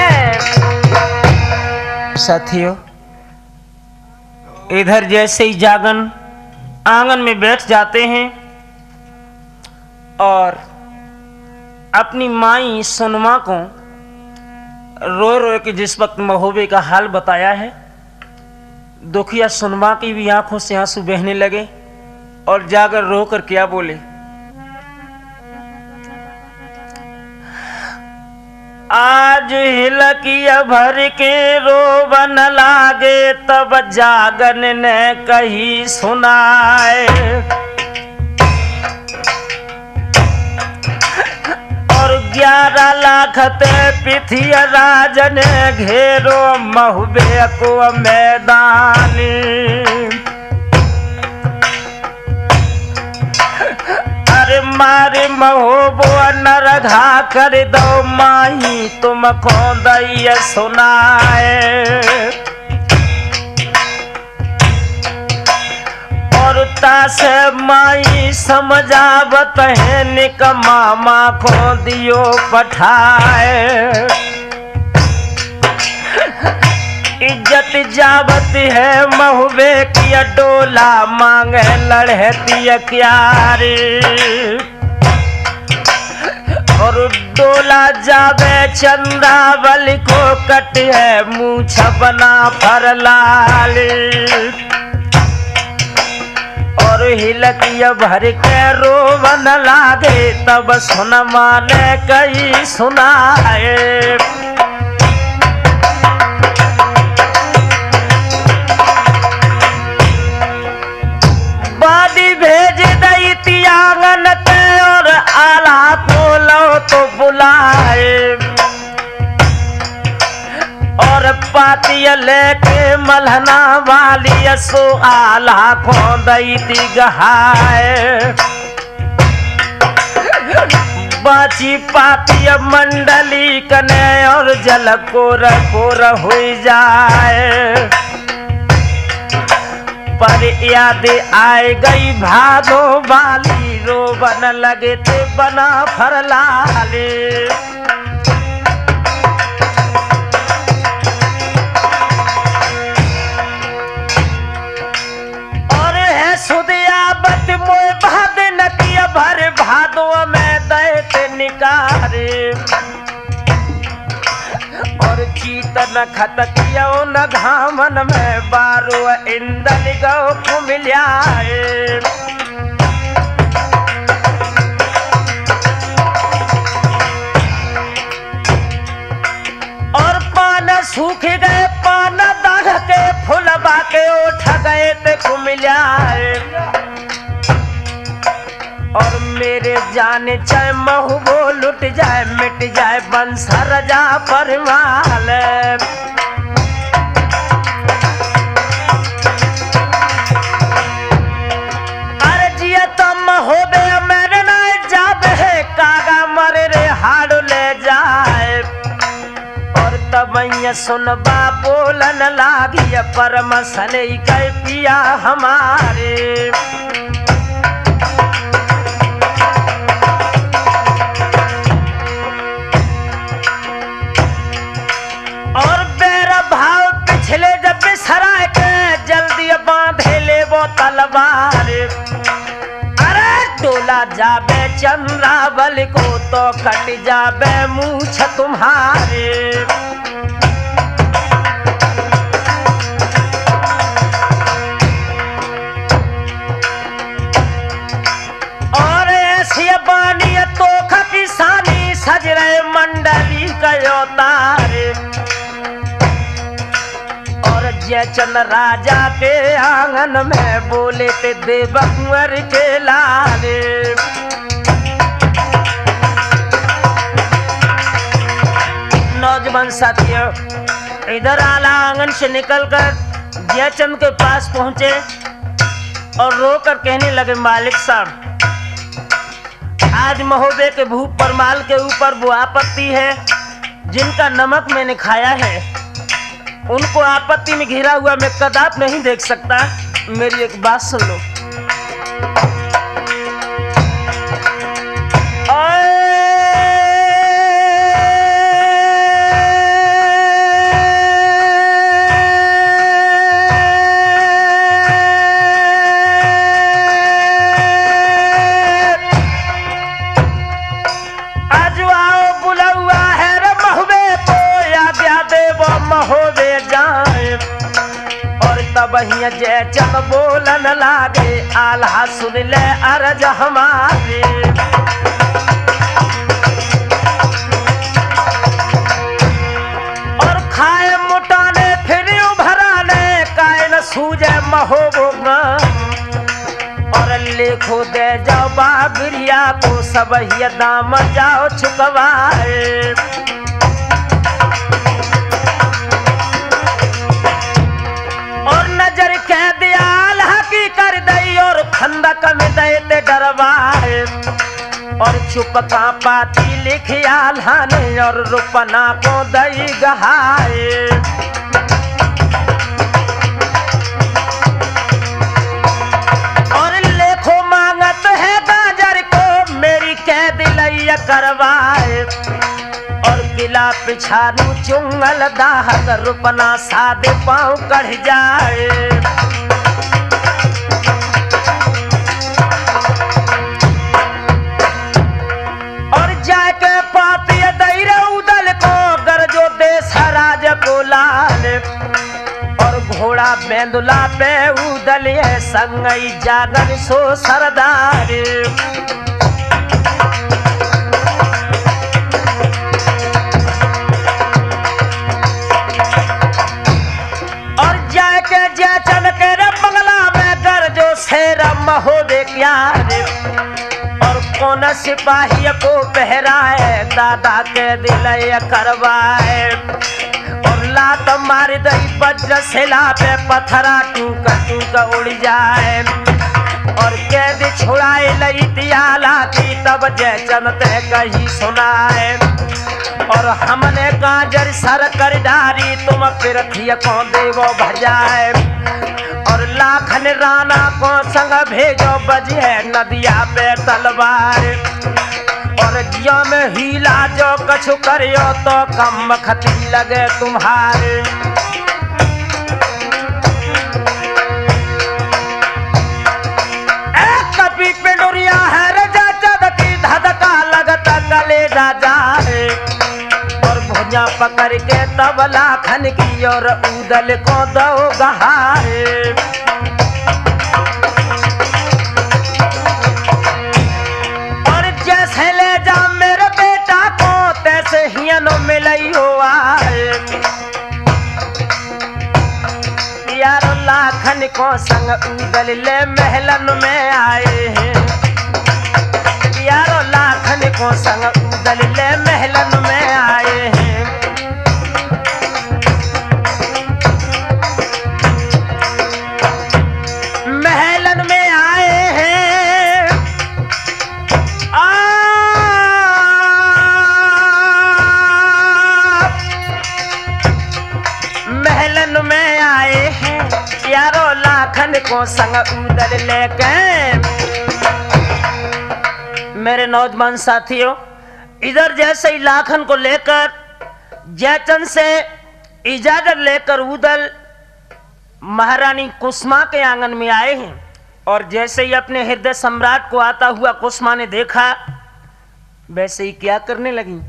साथियों, इधर जैसे ही जागन आंगन में बैठ जाते हैं और अपनी माई सुनमा को रोए रोए के जिस वक्त महोबे का हाल बताया है, दुखिया सुनमा की भी आंखों से आंसू बहने लगे। और जाकर रो कर क्या बोले, आज हिलकिया भर के रोवन लागे तब जागन ने कही सुनाए। और 11 लाख पिथिया राजन घेरो महुबे को मैदानी। अरे मारे महोबो नरघा कर दो माही तुमको दैया सुनाए। और तास माई समझावत है निकमामा को दियो पठाए। इज्जत जावत है महुबे की डोला मांगे लड़ती क्यारी। और डोला जावे चंद्रावल को कट है मूछ बना फरलाल। और और हिलकिया भर के रोवन लागे तब सुन माने कई सुनाए। बादी भेज दई तियांगन के और आला को लो तो बुलाए और पातिया लेके मलहना वाली सो आला को दई ती गहाए। बाची पातिया मंडली कने और जल कोर कोर हो जाए। पर याद आए गई भादो वाली रोवन लगे थे बना फरलाले। और है सुदियाबत मोए भाद नकिया भर भादो में दे ते निकारे और चीतन खतकियो न घामन में बारो इंदल गौ कुमिल्याए। और पान सूख गए पान दाढ़ के फुलबा के उठ गए ते कुमिल्याए। और मेरे जाने चाहे महबो लुट जाए मिट जाए बंसर जा परमाल। अरे जिया तो महोबे मेरे ना जाबे है कागा मरे रे हाड़ ले जाए। और तब सुनबा बोलन लागी परम सने गए पिया हमारे। पिछले जब सराय के जल्दी बांधे ले वो तलवार। अरे टोला जाबे चंद्रावल को तो कट जाबे मूछ तुम्हारे। और ऐसी बानी तो किसानी सज रहे मंडली कयो तारे। जयचंद राजा के आंगन में बोले ते देव कुंवर के लाले। नौजवान साथियों इधर आला आंगन से निकलकर जयचंद के पास पहुंचे और रोकर कहने लगे मालिक साहब आज महोबे के भूप परमाल के ऊपर वो आपत्ति है जिनका नमक मैंने खाया है उनको आपत्ति में घिरा हुआ मैं कदाप नहीं देख सकता। मेरी एक बात सुन लो। आज आओ बुला हुआ है रे महुबे को या क्या देव महोबे तब जयचंद बोलन लागे आल्हा सुन ले अर्ज हमारे। और खाए मुटाने फिर उभराने कायन सूझे महोबो और लेखो दे जाओ बाबरिया को सब ही दाम जाओ चुकवाए। नजर कह दिया हकी कर दई और खंदक में देते डरवाए। और चुप का पाती लिखी आल्हा ने और रुपना को दई गहाए। और लेखो मांगत है गाजर को मेरी कह दिलैया करवाए। और किला पिछानू चुंगल दाहक रुपना सादे पाँव कढ़ जाए। और जाके पाती दैर उदल को गरजो देश राज को लाल। और घोड़ा में तेंदुला पे उदल संगई जागन सो सरदार। और जाके जयचंद के रे बंगला में गरजो शेर महो देखिया रे। और कौन सिपाही को पहराए दादा के दिल करवाए। और लात मार दई वज्र शिला पे पत्थरा टूक टूक उड़ जाए। और कैद छुड़ाए लई दियाला की तब जयचंद ते कही सुनाए। और हमने कांजर सर कर डारी तुम पृथ्वी को देवो भजाए। और लाखन राणा को संग भेजो बजे नदिया पे तलवार। और जियो में हीला जो कछु करियो तो कम खती लगे तुम्हारे। एक कपी पिंडुरिया है रजा चद की धधका लगता कलेजा जाए। और भुजा पकड़ के तब लाखन की और उदल को दो गहाए। और जैसे ले जा मेरे बेटा को तैसे हियनो मिलई हुआ है। यारो लाखन को संग उदल ले महलन में आए हैं। यारो लाखन को संग उदल ले महलन में आए हैं। महलन में आए हैं। महलन में आए हैं। यारो लाखन को संग उदल लेके। मेरे नौजवान साथियों, इधर जैसे ही लाखन को लेकर जयचंद से इजाजत लेकर उदल महारानी कुसुमा के आंगन में आए हैं। और जैसे ही अपने हृदय सम्राट को आता हुआ कुसुमा ने देखा, वैसे ही क्या करने लगी।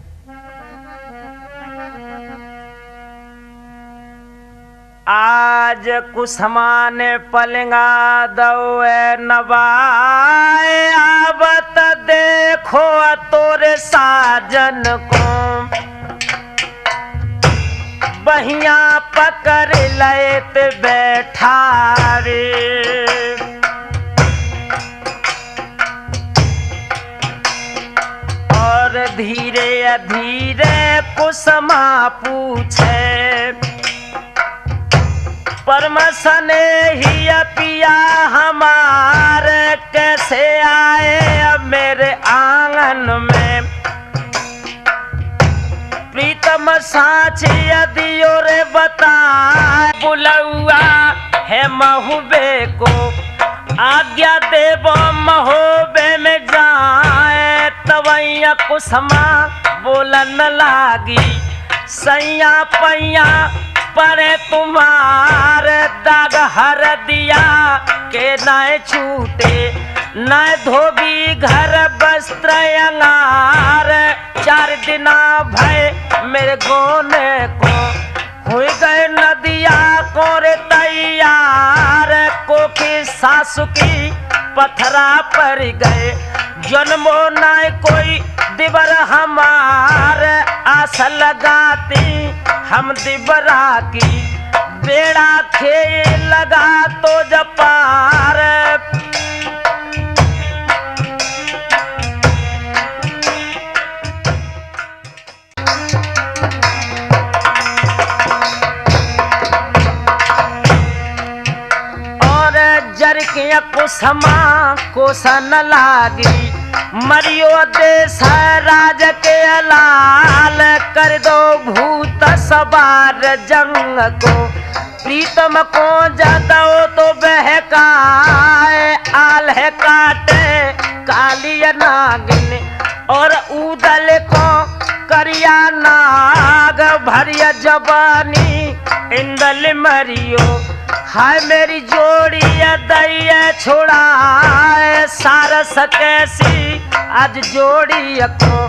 आज कुसुमा ने पलंगा दौए नवाए। आवत देखो तोरे साजन को बहिया पकड़ लेत बैठा रे। और धीरे धीरे कुसुमा पूछे, परमसन ही पिया हमारे कैसे आए अब मेरे आंगन में। प्रीतम साची दियो रे बता बुलौआ है महुबे को। आज्ञा देवो महोबे में जाए। तवैया कुसुमा बोलन लागी, सैया पैया परे तुम्हारे दाग हर दिया के न छूटे। न धोबी घर वस्त्र अंगार। 4 दिना भय मेरे गोने को हो गए नदिया को रे तैयार। को की सासु की पथरा पर गए। जन्मो न कोई दिवर हमार। आस लगाती हम दिबरा की। बेड़ा खे लगा तो जपार। और जर के कुसुमा को सन लागी। मरियो देश राज के लाल। कर दो भूत सवार जंग को। प्रीतम को जदो तो बहकाए। आल है काटे काली नागिन। और उदल को करिया नाग। भरिया जवानी इंदल मरियो। हाय मेरी जोड़ी दैया छोड़ाए। सारस कैसी आज जोड़ी को।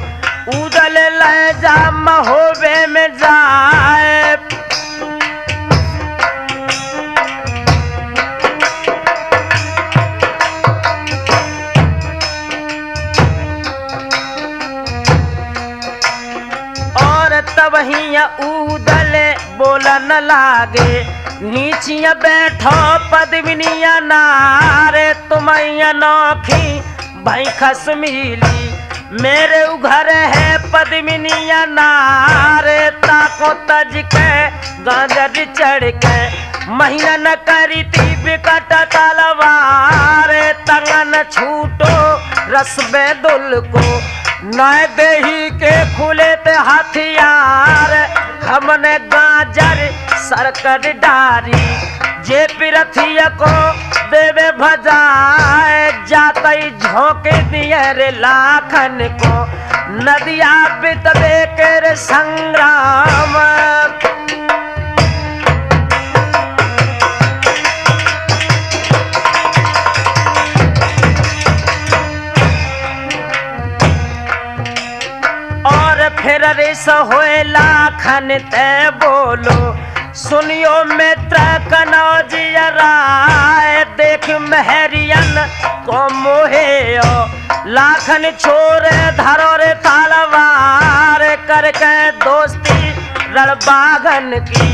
उदल ले जा महोबे में जाए। वहीं उदल बोलन लागे, नीचिया बैठो पद्मिनिया नारे, तुम अनोखी भाई खस मिली, मेरे घर है पद्मिनिया नारे, ताको तज के गाजर चढ़ के, महीना न करी थी बिकट तलवार, तंगन छूटो रसबे दुल को, नए देही के खुले ते हथियार, हमने गाजर सरकर डारी, जे पिरथिया को देवे भजाए, जातई झोंके दिए रे लाखन को, नदिया बितबे के रे संग्राम। और फिर रेस होए लाखन ते बोलो, सुनियो मित्र कनौजिया राय, देख महरियन को मोहेयो, लाखन छोरे धरो रे तलवार, करके दोस्ती रणबागन की,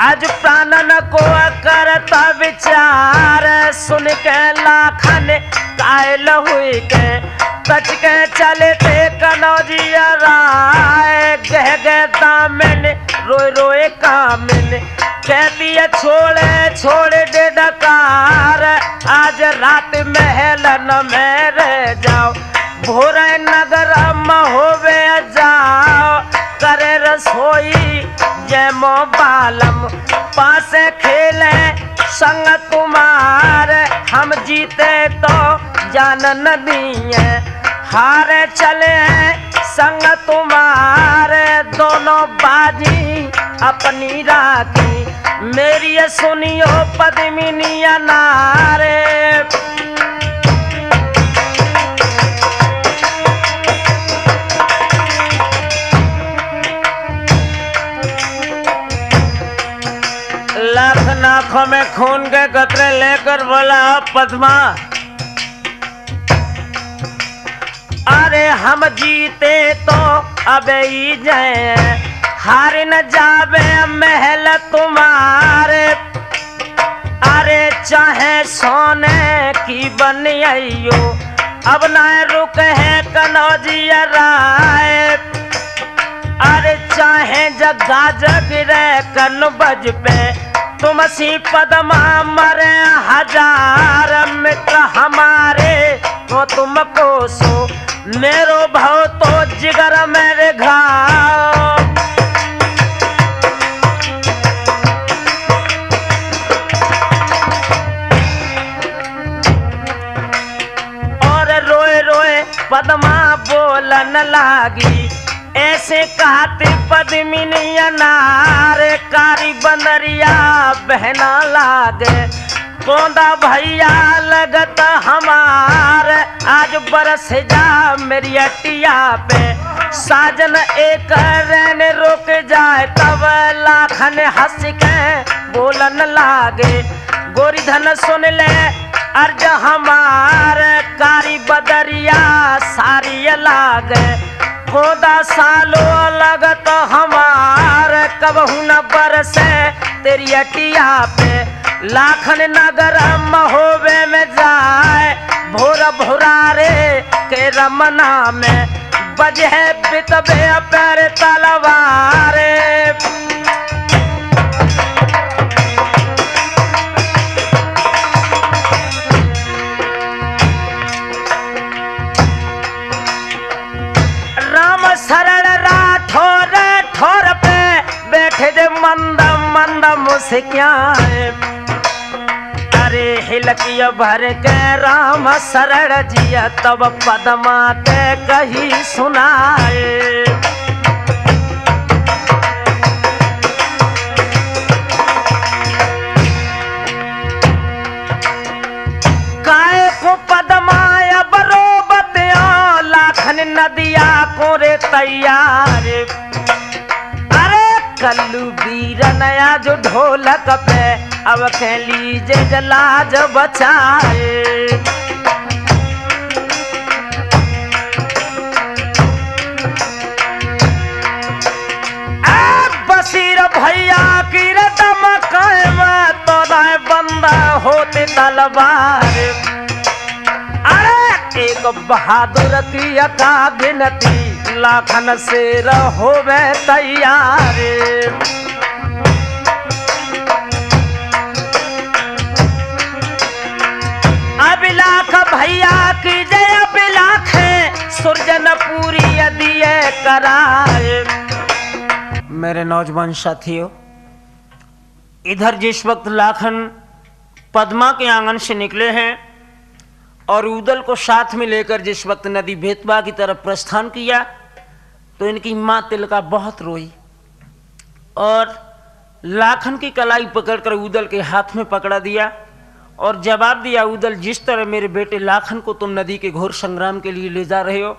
आज प्राणन को करता विचार, सुन के लाखन कायल हुई के, सच के चले थे कनौजिया राय, गह गह दामन रोए रोए कामिन, कहती है छोड़े छोड़े दे डकार, आज रात महल न में रह जाओ, भोर नगर होवे जाओ, करे रसोई जैमो बालम, पास खेले संग तुम्हार, हम जीते तो जान न दिए, हारे चले संग तुम्हारे, दोनों बाजी अपनी राखी, मेरी सुनियो पद्मिनिया नारे। लाख नाखों में खून के कतरे लेकर बोला पद्मा, अरे हम जीते तो अब ही जाए, हार न जावे महल तुम्हारे, अरे चाहे सोने की बन आइयो, अब न रुक है कनौजिया राय, अरे चाहे जगा जगिरे कन बज पे, तुम सी पद्मा मरे हजार, मित्र हमारे तो तुमको सो, मेरो भाव तो जिगर मेरे घाव। और रोए रोए पद्मा बोलन लागी, ऐसे कहते पद्मिनिया नारे, कारी बनरिया बहना लागे, कोंदा भैया लगत हमार, आज बरस जा मेरी अटिया पे, साजन एक रैन रुक जाए, तब लाखन हंस के बोलन लागे, गोरी धन सुन ले अर्ज हमार, कारी बदरिया सारी लागे, कोदा सालो लगत हमार, कबहू न बरसे तेरी अटिया पे, लाखन नगर महोबे में जाए, भोर भोरारे के रमना में, बजे बितबे पैर तलवारे। राम शरण राठौर ठोर पे बैठे दे मंद मंद मुस्काए, अरे हिलकिया भर के राम शरण जिया, तब पद्मा के कही सुनाए, काय को पद्मा बरोबत लाखन नदिया को रे तैयार, अरे कल्लू वीर नया जो ढोलक पे, अब कह लीजे जलाज बचाए, तलवार। अरे एक बहादुर की का गिनती लाखन शेर होवे तैयार। अब लाख भैया की जय, अब लाख सुरजन पूरी दिए कराए। मेरे नौजवान साथियों, इधर जिस वक्त लाखन पद्मा के आंगन से निकले हैं और उदल को साथ में लेकर जिस वक्त नदी बेतवा की तरफ प्रस्थान किया, तो इनकी मां तिलका बहुत रोई और लाखन की कलाई पकड़कर उदल के हाथ में पकड़ा दिया और जवाब दिया, उदल जिस तरह मेरे बेटे लाखन को तुम नदी के घोर संग्राम के लिए ले जा रहे हो,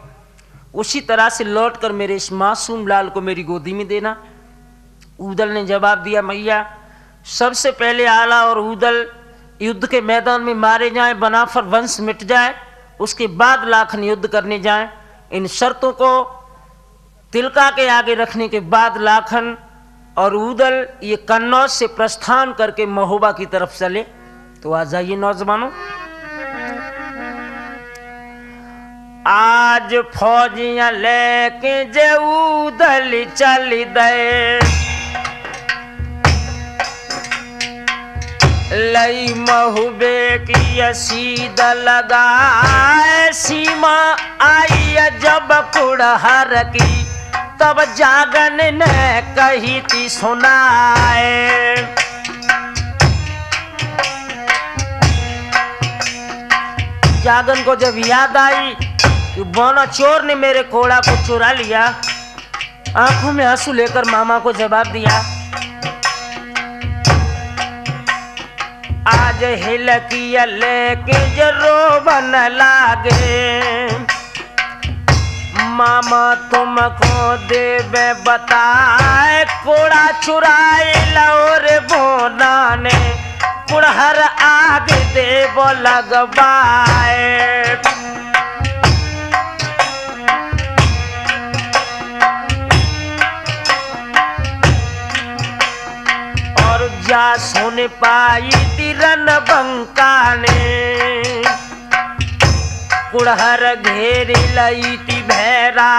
उसी तरह से लौटकर मेरे इस मासूम लाल को मेरी गोदी में देना। उदल ने जवाब दिया, मैया सबसे पहले आला और उदल युद्ध के मैदान में मारे जाएं, बनाफर वंश मिट जाए, उसके बाद लाखन युद्ध करने जाएं। इन शर्तों को तिलका के आगे रखने के बाद लाखन और उदल ये कन्नौज से प्रस्थान करके महोबा की तरफ चले। तो आ जाइए नौजवानों, आज फौजियां लेके जे उदल चल दे, लई महुबे की सीध लगाए, सीमा आई जब कुड़हर की, तब जागन ने कही थी सुनाए। जागन को जब याद आई कि बोना चोर ने मेरे कोड़ा को चुरा लिया, आंखों में आंसू लेकर मामा को जवाब दिया, आज हिलकिया लेके जरो बन लागे, मामा तुमको देवे बताए, कोड़ा चुराए लौर बोना ने, कुड़हर आग देव लगवाए। और जा सुन पाई तिरन बंका ने, कुड़हर घेरी लई ती भैरा,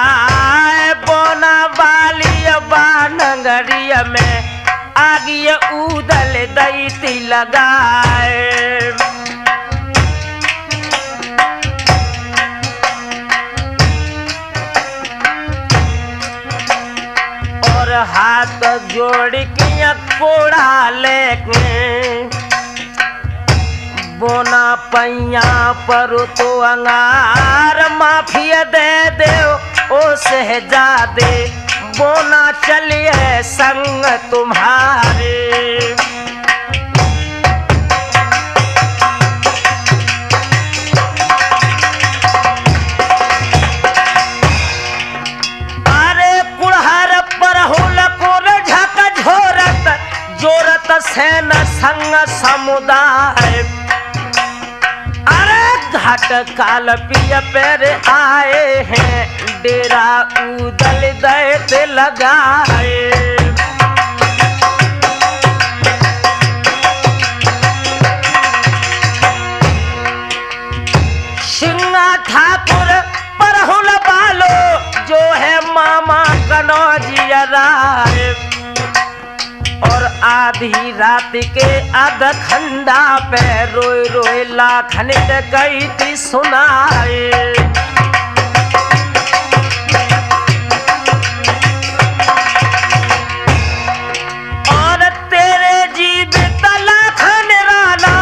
बोना वाली बानगरिया में आगिए उदल दैती लगाए। और हाथ जोड़ के कोड़ा लेके, बोना पैया पर तो अंगार, माफिया दे दे ओ शहजादे, बोना चलिए संग तुम्हारे। अरे कुड़हर पर हुल को झक झोरत, जोरत सेन संग समुदाय। घाट काल पिया पैर आए हैं, डेरा उदल दैत लगाए। सिंगा ठाकुर परहुल बालो, जो है मामा कनौजिया राय। और आधी रात के अधखंडा पे रोए रोए लाखन कही थी सुनाए। और तेरे जीवित लाखन राना,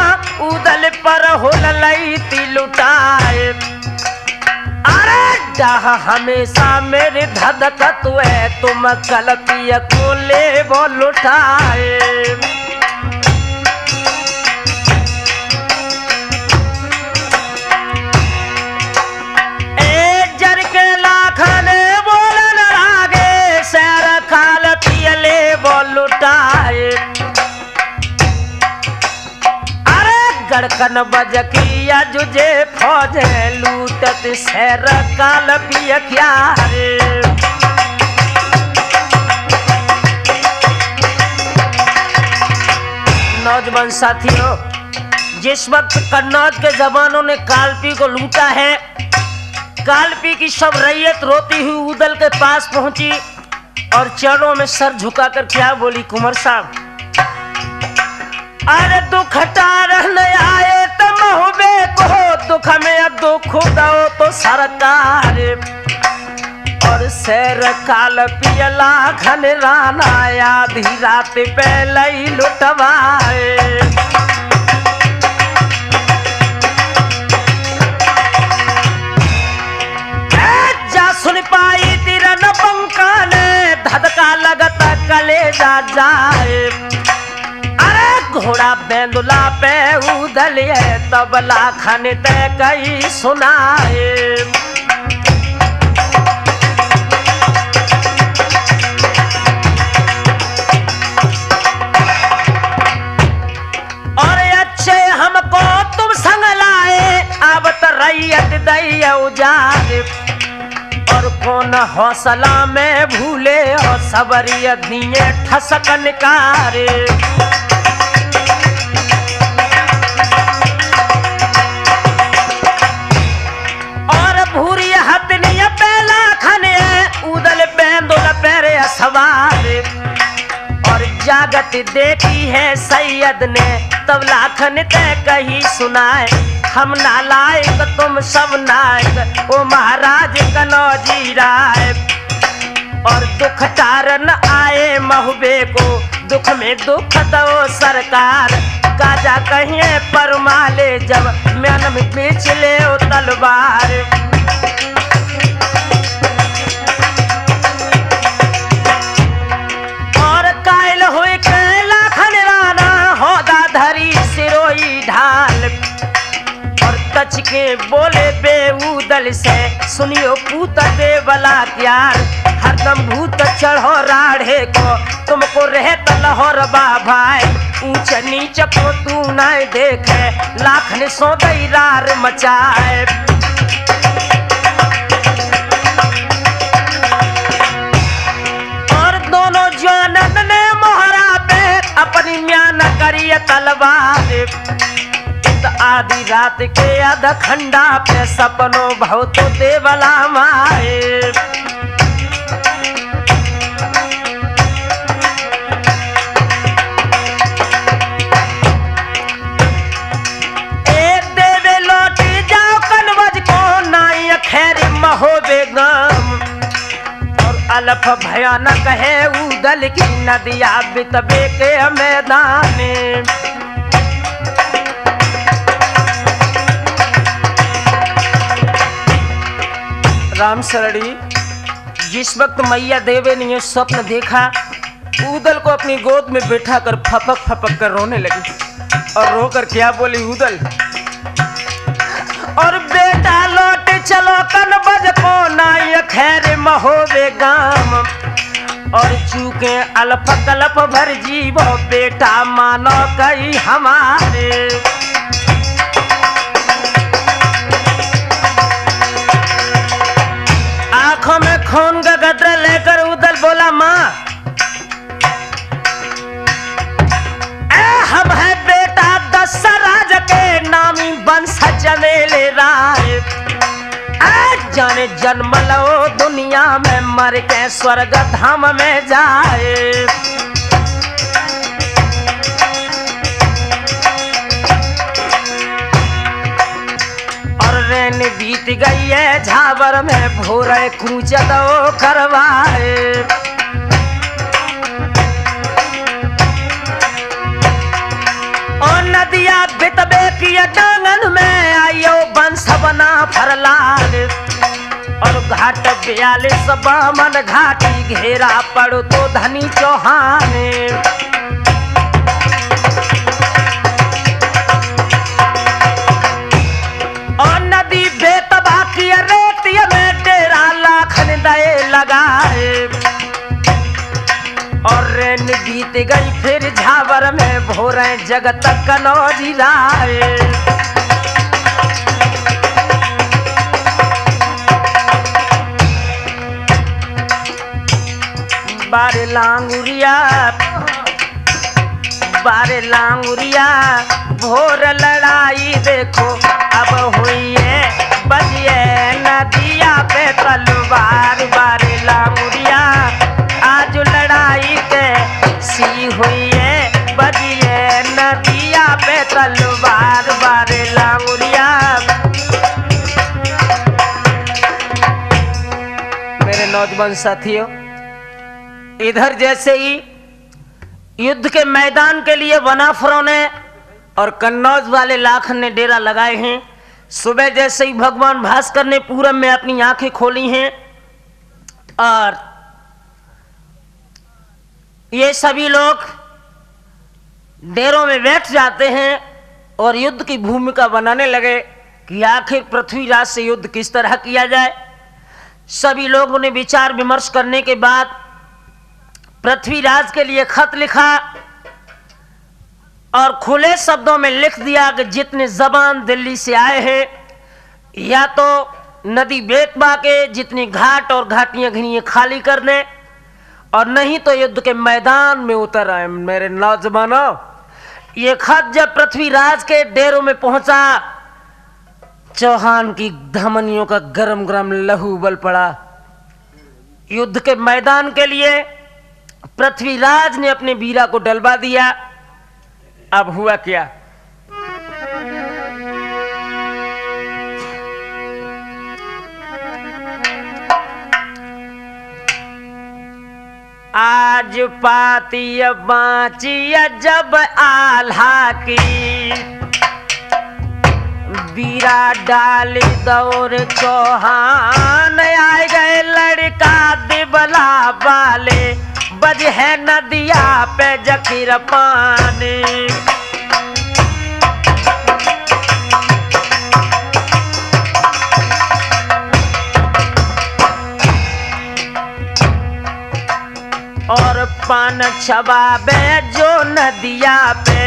उदल पर हुल लई थी लुटाए। अरे डाह हमेशा मेरे धधकत है, तुम कल पिया को ले वो लुटाए। ए जर के लाखन बोलन आगे, सैर काल पिया ले वो लुटाए। गड़कन बजकिया जुझे फौज लूटत, सैर काल पिया क्या रे। नौजवान साथियों, जिस वक्त कन्नौज के जवानों ने कालपी को लूटा है, कालपी की सब रैयत रोती हुई उदल के पास पहुंची और चरणों में सर झुकाकर क्या बोली, कुंवर साहब, अरे दुख टारन आए तो महुबे को, दुख में अब दुख दो तो सरकार, और शेर काल पियला घन राना आधी रात पहले ही लुटवाए। जा सुन पाई तिरन पंका ने धधका लगता कलेजा जाए, अरे घोड़ा बेंदुला पे उदल तबला खन ते कई सुनाए। और कौन हौसला में भूले और सबरिया दिए ठसकन कारे। और भूरी हथनिया पहला खने उदल बेंदुल पैरे सवार, और जागत देखी है सैयद ने तब लाखन ते कही सुनाए, हम नालायक तुम सब नायक ओ महाराज कनौजी राय। और दुख टारन आए महुबे को, दुख में दुख दो सरकार, काजा कहिए परमाले जब मैन में बेच ले ओ तलवार। और कायल हुई कैला खनराना होदा धरी सिरोई ढाल, तच के बोले बेउदल से सुनियो पूत देवला प्यार, हरदम भूत चढ़ो राढ़े को तुमको रहत लहर बा भाई, ऊंच नीच को तू न देखे लाख ने सो गई रार मचाए। और दोनों जानन ने मोहरा पे अपनी म्यान करी तलवार, आधी रात के आधा खंडा पे सपनों बहुत देवला माए। ए देवे लौटी जाओ कनवज को नाई खैर महोबे गम, और अलफ भयानक है उदल की नदिया बितबे के मैदान। राम सरड़ी, जिस वक्त मैया देवे ने यह स्वप्न देखा, उदल को अपनी गोद में बैठा कर फपक फपक कर रोने लगी और रोकर क्या बोली उदल, और बेटा लौट चलो कनबज को नाय खैर महोबे गाम, और चूके अल्फ कल्प भर जीवो बेटा मानो कई हमारे। आंखों में खून का कतरा लेकर उदल बोला, माँ हम है बेटा दशराज के नामी वंश जमेले राय, जाने जन्म लो दुनिया में मर के स्वर्ग धाम में जाए। और रेन बीत गई है झावर में भोरे कूच दो करवाए। और नदिया बितबे की डांगन में आयो बंस बना फरलाल, और घाट 42 बामन घाटी घेरा पड़ो तो धनी चौहान। और नदी बेतबा की रेतिया में डेरा लाखन दए लगाए। और रेन बीत गई फिर झावर में भोरे जगत कनौजी राय। बारे लांगुरिया भोर लड़ाई देखो अब हुई है बजिए नदिया पे तलवार बारे लामुरिया आज लड़ाई के सी हुई है बजिए नदिया पे तलवार बारे लामुरिया। मेरे नौजवान साथियों, इधर जैसे ही युद्ध के मैदान के लिए वनाफरों ने और कन्नौज वाले लाखन ने डेरा लगाए हैं। सुबह जैसे ही भगवान भास्कर ने पूरब में अपनी आंखें खोली हैं और ये सभी लोग डेरों में बैठ जाते हैं और युद्ध की भूमिका बनाने लगे कि आखिर पृथ्वीराज से युद्ध किस तरह किया जाए। सभी लोगों ने विचार विमर्श करने के बाद पृथ्वीराज के लिए खत लिखा और खुले शब्दों में लिख दिया कि जितने जबान दिल्ली से आए हैं या तो नदी बेतबा के जितनी घाट और घाटियां घनियां खाली कर दें और नहीं तो युद्ध के मैदान में उतर आए। मेरे नौजवानों, ये खत जब पृथ्वीराज के डेरों में पहुंचा, चौहान की धमनियों का गरम गरम लहू उबल पड़ा। युद्ध के मैदान के लिए पृथ्वीराज ने अपने वीरा को डलवा दिया। अब हुआ क्या? आज पाती बाची जब आल्हा की वीरा डाल दौर चौहान आए गए लड़का दिबला वाले बज है नदिया पे जखीर पानी। और पान छबाबे जो नदिया पे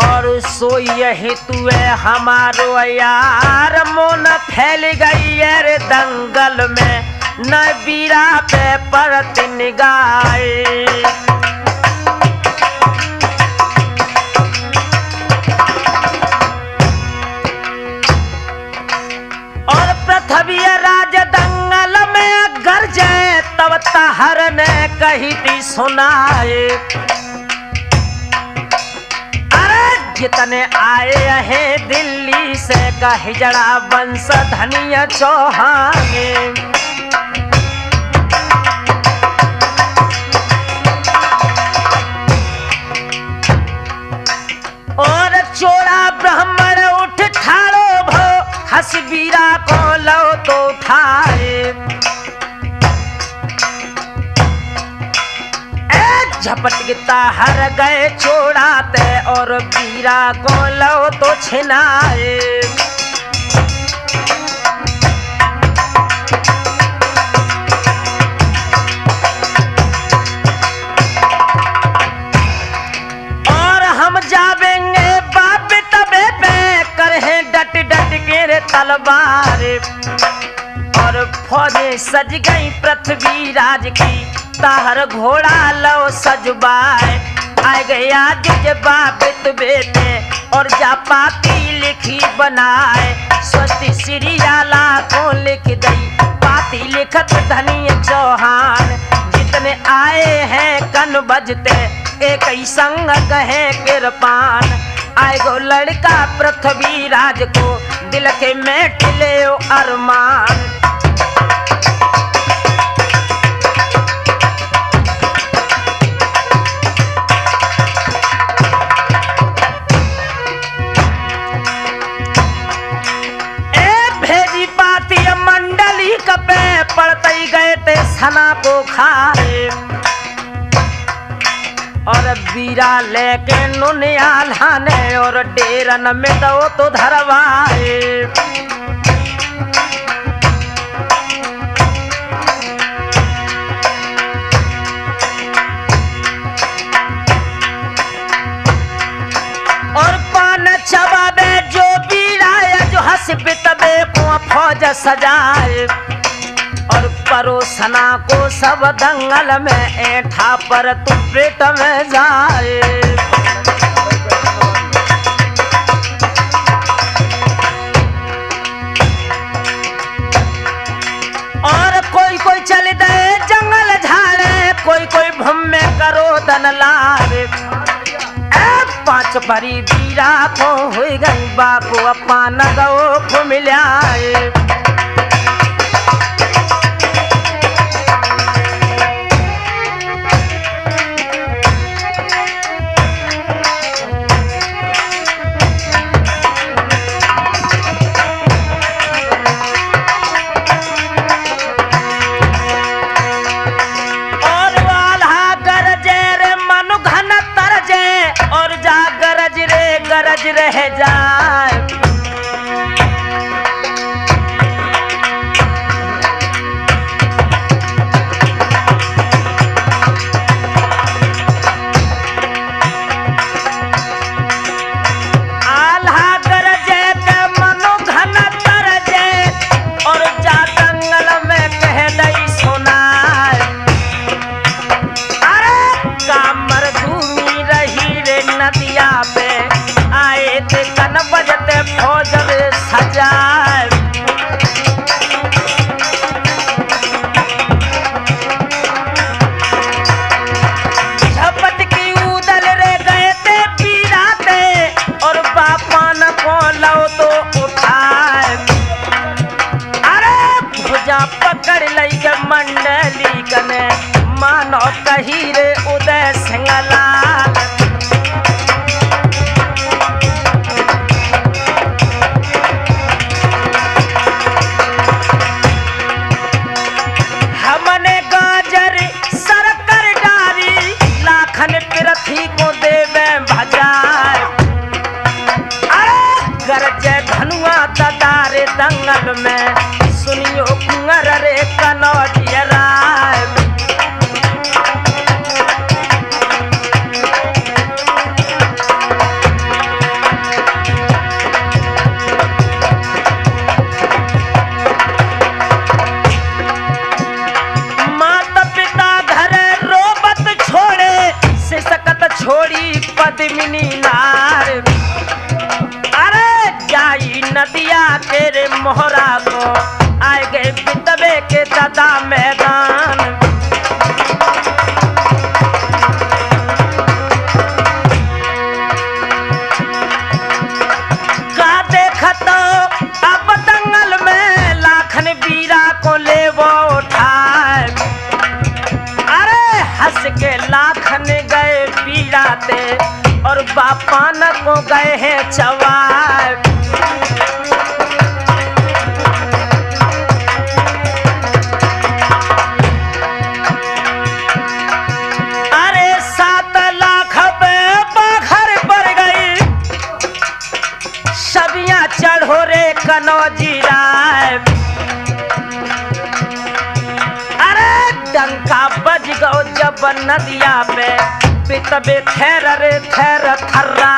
और सोई हेतु हमारो यार मोन फैल गई रे दंगल में न बीरा पे परत निगाए। और पृथ्वी राज दंगल में गरजे तब तहर ने कही थी सुनाए। जितने आए हैं दिल्ली से का हिजड़ा वंश धनिया चौहान और चोरा ब्राह्मण उठ ठाड़ो भो हंस वीरा को लो तो उठाए। झपट गिता हर गए छोड़ाते और वीरा को लो तो छिनाए। और हम जावेंगे बाप तबे पे करे डट डट के रे तलवार। और फौजें सज गई पृथ्वीराज की ताहर घोड़ा लो सजबाए। आ गया जबा बित बेटे और जापाती लिखी बनाए। स्वस्ति श्रीयाला को लिख दई पाती लिखत धनी चौहान। जितने आए हैं कन बजते एक ही संग कहे किरपान। आए गो लड़का पृथ्वीराज को दिल के में टिले अरमान। कपे पड़ते गए थे सना को खाए। और बीरा लेके नुनियाला ने और डेरन में दो तो धरवाए। और पान चबाबे जो बीरा जो हंस पितबे को फौज सजाए। और परोसना को सब दंगल में ऐठा पर तू पेट में जाए। और कोई कोई चल दे जंगल झाड़े, कोई कोई भूमि करो दन लारे। पांच परी बीरा को हुई गई बाको अपान गो को मिलाए। गरज रह जाए। आल्हा गरजे के मनो घन तरजे और जा दंगल में कह दई सुनाए। अरे कामर धूमी रही रे नदिया पे आए थे कन बजते फौज रे सजाए। झपट की उदल रे गए थे पीराते और बापान को लो तो उठाए। अरे भुजा पकड़ लई के मंडली कने मानो कही रे उदय सिंह लाल। पृथ्वी को देवे भजाए। अरे गरजे धनुआ तदारे दंगल में सुनियो कुंवर रे कनौजिया राय। माता पिता घर रोबत छोड़े सकत छोड़ी पद्मिनी नार। अरे जाई नदिया तेरे मोहरा को आए गए बितबे के दादा मैदान। का देखत अब दंगल में लाखन बीरा को ले वो उठाए। अरे हंस के लाखन गए पीराते और बापान को गए हैं चवाए। अरे 7 लाख पे बाघर पर गई सबिया चढ़ो रे कनौजी राय। अरे डंका बज गो जब नदिया पे पितबे थैर रे थैर थर्रा।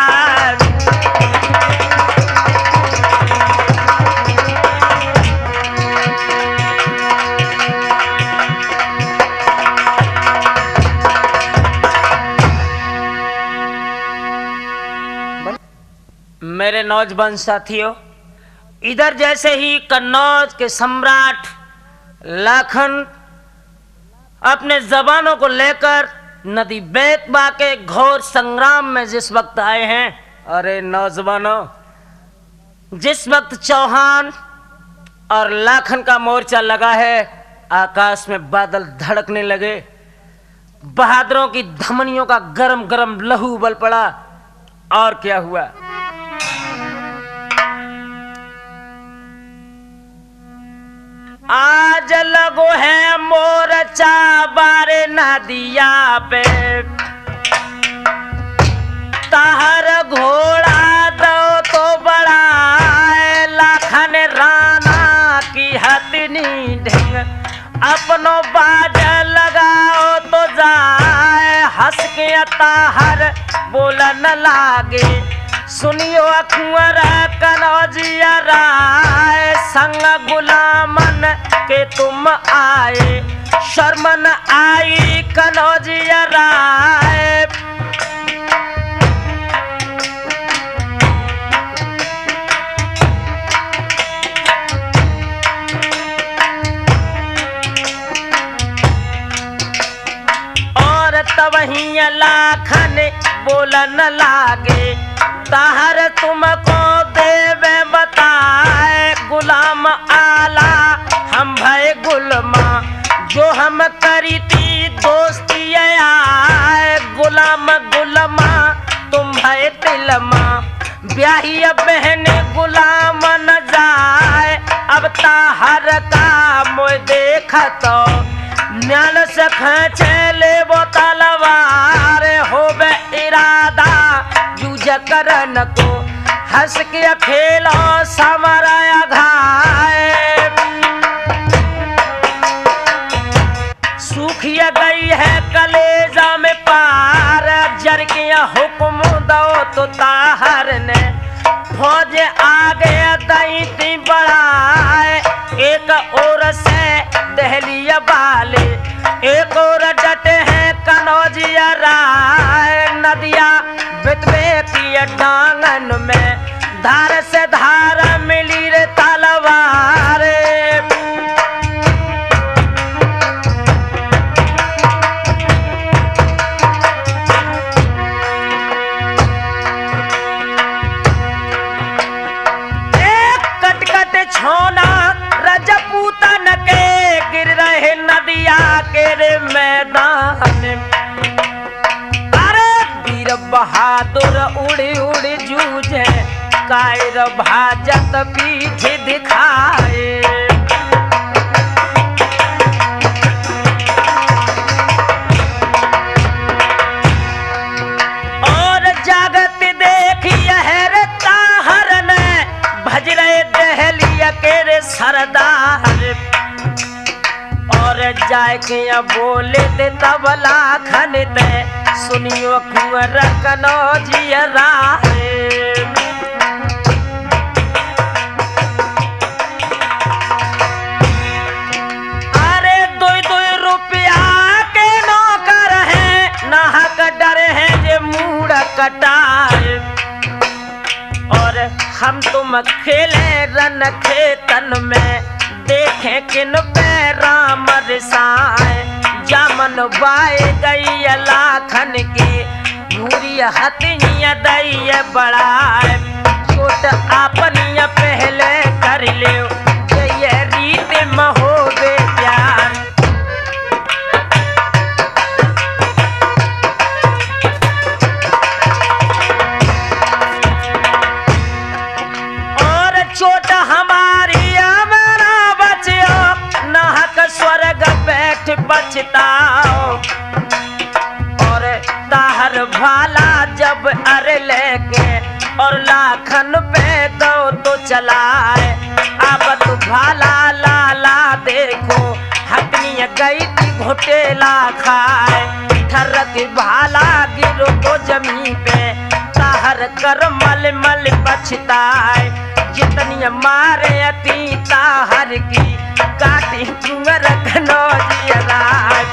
मेरे नौजवान साथियों, इधर जैसे ही कन्नौज के सम्राट लाखन अपने जवानों को लेकर नदी बेतबा के घोर संग्राम में जिस वक्त आए हैं, अरे नौजवानों, जिस वक्त चौहान और लाखन का मोर्चा लगा है, आकाश में बादल धड़कने लगे, बहादुरों की धमनियों का गरम गरम लहू उबल पड़ा। और क्या हुआ? आज लगो है मोर्चा बारे नदिया पे, ताहर घोड़ा दो तो बड़ा लाखन राना की हथनी ढेंग, अपनो बाज लगाओ तो जाए, हंस के ताहर बोलन लागे, सुनियो कुंवर कनौजिया राय, संग गुलामन के तुम आए, शर्म न आई कनौजिया राय। और तवहीं लाखन बोलन लागे, ताहर तुमको देवे बताए, गुलाम आला हम भय गुलमा, जो हम करी थी दोस्ती आए, गुलाम गुलमा तुम भय तिलमा, ब्याही बहन गुलाम न जाए, अब ताहर का मोय देखा तो न्याल से खींचे ले वो तलवार, होवे इरादा जूझ करन को, हंस के खेलो समराया घाय। सूखिया गई है कलेजा में पार, जर के हुक्म दो तो ताहर ने फौज आगे दैती बढ़ाए, एक और से दहलिया वाले, एक और डटे हैं कनौजिया राय, नदिया बितवे की डांगन में, धार से धार मिली रे तलवार। छोना रजपूतन के गिर रहे नदिया के रे मैदान, अरे वीर बहादुर उड़ी उड़ी जूझे, कायर भाजत पीछे दिखाए। और जागत देखिए है ताहर ने, भज रहे दहलिया के रे सरदार, और जाए के बोले दे तबला खन दे, सुनियो कुंवर कनौजिया राय। अरे 2-2 रुपया के नौकर हैं, नाहक डरे हैं जे मूड कटाए, और हम तुम खेले रन खेतन में, देखे किन पे राम रिसाए, जामन बाए गई लाखन के, भूरी हथिया दई बढ़ाए, छोट आपनिया पहले कर ले, ये रीत महोबे प्यार। चोट हमारी हमारा बचियो, नाहक स्वर्ग बैठ बचताओ, और ताहर भाला जब अरे लेके, और लाखन पे दो तो चलाए, अब तो भाला लाला देखो, हकनी गई थी घोटेला खाए, ठरक भाला गिरो तो जमीन पे, ताहर कर मल मल बचताए, जितनी मारे अती ताहर की, काटी कुंवर कनौजिया राय।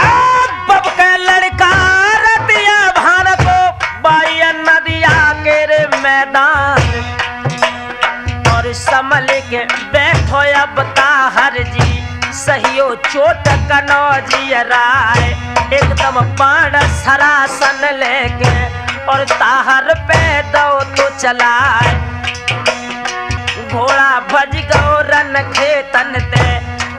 अब का लड़का रतिया भान को, बाइया नदिया के रे मैदान, और संभल के बैठो अब ताहर जी, सहियो चोट कनौजिया राय, एकदम पाड़ सरासन लेके, और ताहर पे दो तो चलाए, घोड़ा भज गो रन खेतन ते,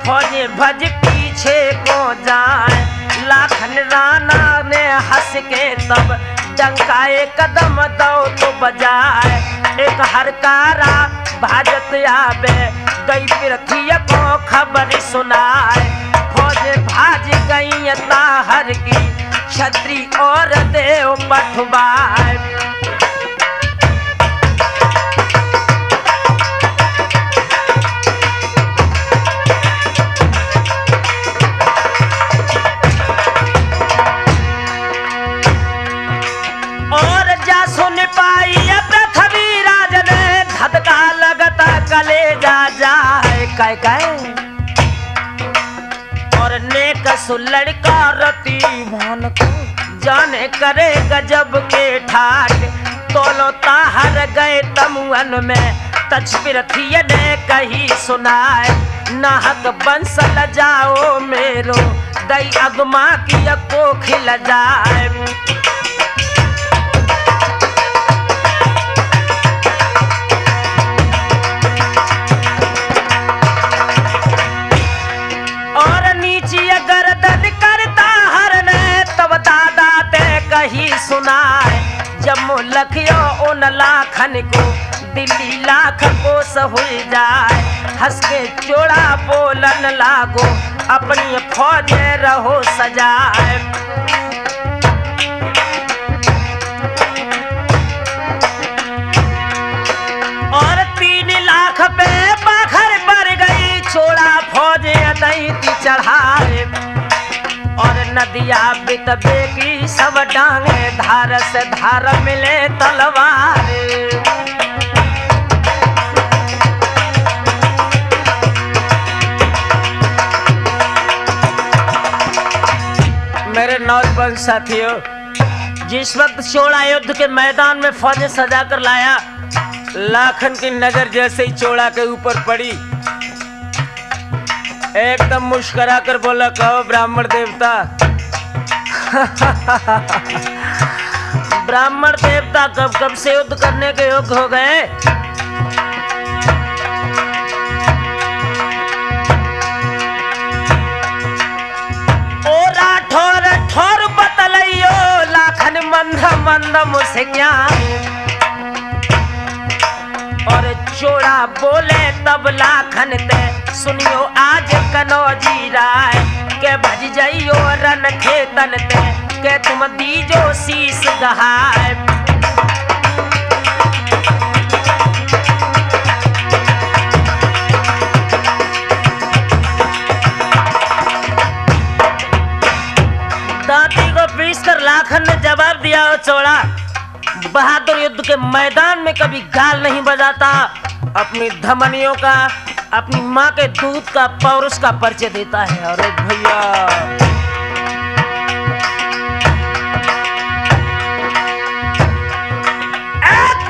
फौजी भज पीछे को जाए, लाखन राना ने हंस के तब डंकाए कदम दो तो बजाए, एक हरकारा भाजत आवे, गई पृथ्वी को खबर सुनाए, फौज भाज गई ताहर की, क्षत्रि और देव पठवाए। काय काय और नेक सु लड़का रति भान को जाने करे गजब के ठाट तोलो ताहर गए तमुअन में तच पिरथिय ने कही सुनाए नाहक बंस ल जाओ मेरो दई अगमा की को खिल जाए और नीची गर्दन करता हर ने तब दादा ते कही सुनाए जब लखियो उन लाखन को दिल्ली लाख को सहुल जाए हंस के चोड़ा बोलन लागो अपनी फौज रहो सजाए और 3 लाख पे बाखर पर गई छोड़ा फौज दैती चढ़ाए और नदिया बितबे की सब डांगे धार से धार मिले तलवार मेरे नौजवान साथियों जिस वक्त चोड़ा युद्ध के मैदान में फौजें सजा कर लाया लाखन की नजर जैसे ही चोड़ा के ऊपर पड़ी एकदम मुस्कुरा कर बोला कहो ब्राह्मण देवता ब्राह्मण देवता कब से युद्ध करने के योग्य हो गए ओ राठौर ठौर बतलइयो लाखन मंद मंद मुझसे क्या और चोड़ा बोले तब लाखन ते सुनियो आज कनौजी राय के भज जाइयो रन खेतन ते के तुम दीजो शीस गहाय दांती को पीस कर लाखन ने जवाब दिया ओ चोड़ा बहादुर युद्ध के मैदान में कभी गाल नहीं बजाता अपनी धमनियों का अपनी माँ के दूध का पौरुष का परिचय देता है। अरे भैया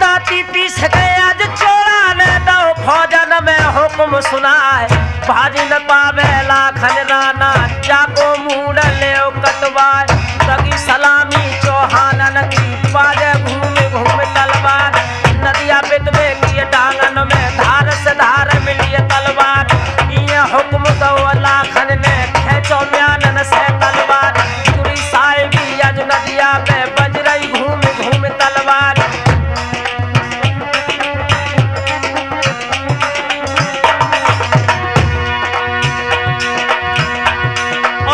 दाती पीस गए आज चोड़ा ने दो फौजन में हुक्म सुनाए भाजी न पावे लाखन राना जाको मूड ले कटवाए तगी सलामी चौहानन की बाजे घूमे घूमे तलवार नदिया बितवे की डांगन में धार से धार मिली तलवार ये हुक्म दो लाखन ने खेचो म्यानन से तलवार पूरी साहिबी आज नदिया में बज रही घूमे घूमे तलवार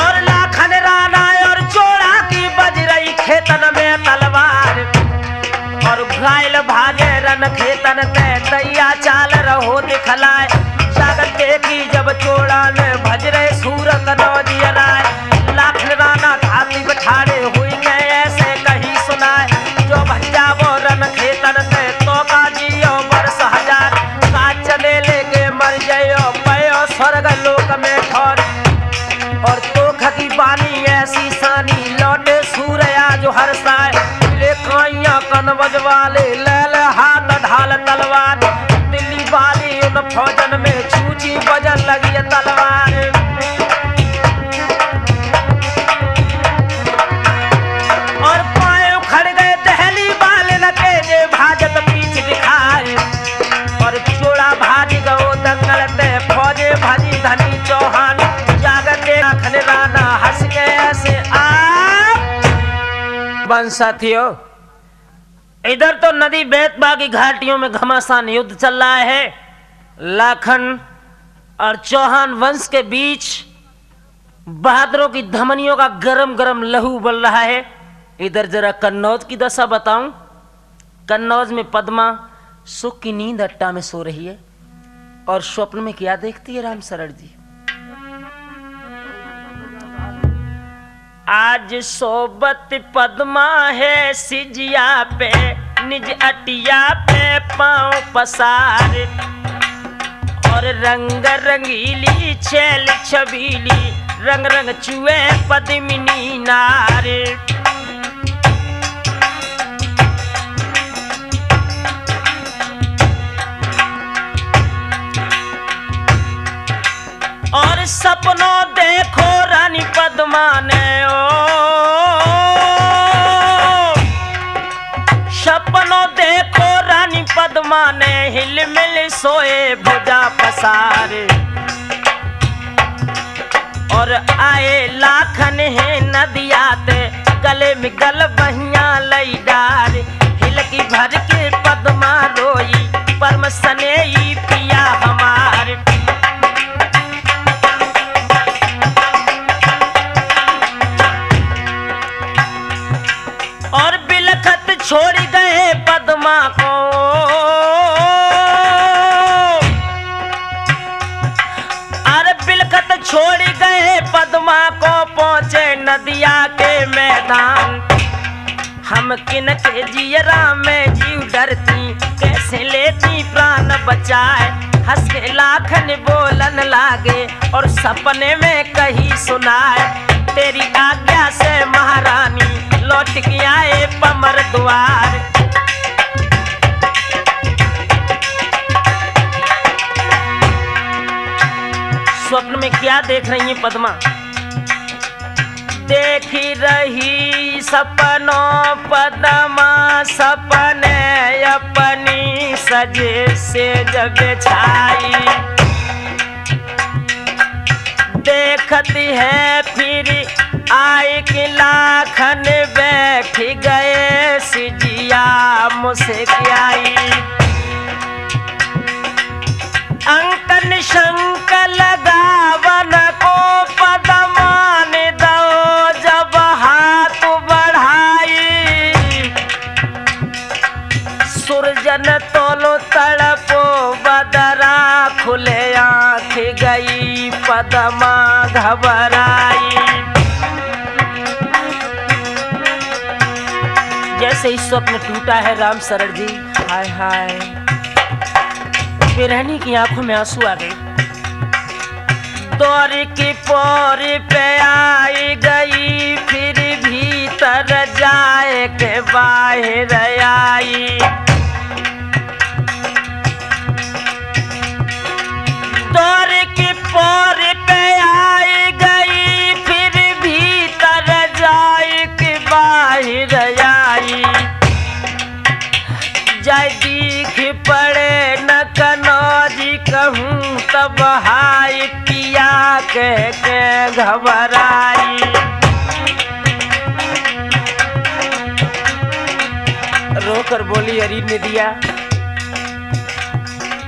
और लाखन राना और चोड़ा की बज रही खेतन में तलवार और घायल भागे रन खेतन ते दैया चाल रहो दिखलाए जागते की जब चोड़ा ने भज रहे सूरत नौजिया राय लाखन राना घाती बिठाड़े हुई गए ऐसे कही सुनाए जो भज्जा वो रन खेतन ते तो का जियो वर्ष हजार का चले लेके मर जायो पयो स्वर्ग लोक में ठौर और तोख की बानी ऐसी सानी लौटे सूर्या जो हरसाए ले काइया कन बजवाले ले ले हाथ ढाल तलवार दिल्ली वाली उन फौजन में चूची बजन लगी तलवार और पाए उखड़ गए दहली वाले लगे जे भाजत पीछ दिखाए और चोड़ा भाजी गो दंगल ते फौजे भाजी धनी चौहान जागते लाखन राना हंस के ऐसे बन साथियों इधर तो नदी बेतबा की घाटियों में घमासान युद्ध चल रहा है लाखन और चौहान वंश के बीच बहादुरों की धमनियों का गरम गरम लहू उबल रहा है। इधर जरा कन्नौज की दशा बताऊं। कन्नौज में पद्मा सुख की नींद अट्टा में सो रही है और स्वप्न में क्या देखती है राम शरण जी। आज सोबत पद्मा है सिजिया पे निज अटिया पे पांव पसार और रंग रंगीली छैल छबीली रंग रंग चुए पद्मिनी नारे। और सपनों देखो रानी पद्मा ने ओ, सपनों देखो रानी पद्मा ने हिल मिल सोए भुजा पसारे। और आए लाखन है नदियाते गले में गल बहिया लई डार। हिलकी भर के पद्मा रोई परम सनेई पिया हमार। और बिलखत छोड़ गए पद्मा को, अरे बिलखत छोड़ गए पद्मा को पहुंचे नदिया के मैदान। हम किन के जियरा में जीव डरती कैसे लेती प्राण बचाए। हंस के लाखन बोलन लागे और सपने में कही सुनाए। तेरी आज्ञा से महारानी लौट के आए पमर द्वार। स्वप्न में क्या देख रही है पद्मा? देखी रही सपनों पद्मा सपने अपनी सजे से जब छाई। देखती है फिर आए कि लाखन बैठ गए सिजिया मुझसे आई। अंकन शंक लगावन को पद्मा ने दो जब हाथ बढ़ाई। सुरजन तोलो तड़पो बदरा खुले आँख गई पद्मा घबराई। जैसे ही स्वप्न टूटा है राम शरण जी, हाय हाय बिरहनी की आंखों में आंसू आ गए। दौर की पौर पे आई गई फिर भीतर जाए के बाहर आई। दौर की पौर पे आई गई फिर भीतर जाए के बाहर आई। जय दीख पड़े न कनौजी कहूँ तब हाय पिया कह के घबराई। रोकर बोली अरी ने दिया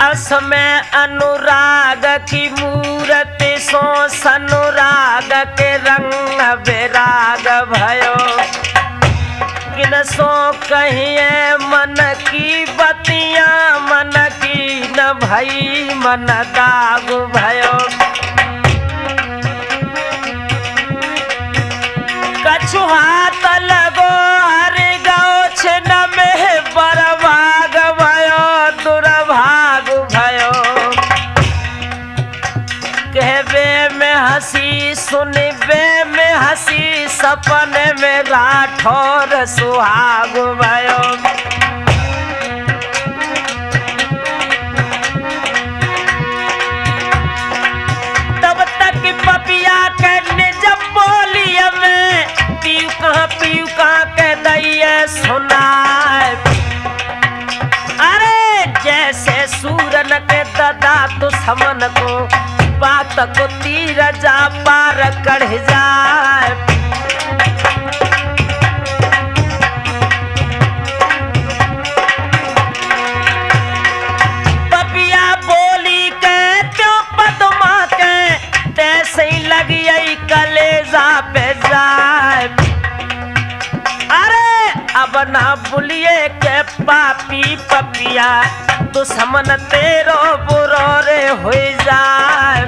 असमय अनुराग की मूरत सो सनुराग के रंग बेराग भयो। किन सो कहिए मन की बतियां मन की न भई मन दाग भयो। कछु हाथ लगो हर गौ छिन में बरभाग भयो दुर्भाग भयो। कहबे में हंसी सुनबे में हंसी सपने में राठौर सुहाग भयो। तब तक पपिया के निज बोलिए में पीऊ कहाँ के दैये सुनाए। अरे जैसे सूरन के ददा दुश्मन को बात को तीर जा पार कढ़ जाए। पपिया बोली के त्यों पद्मा के तैसे ही लगी कलेजा पे जाए। अरे अब ना बुलिए के पापी पपिया दुश्मन तेरो बुरो रे हो जाए।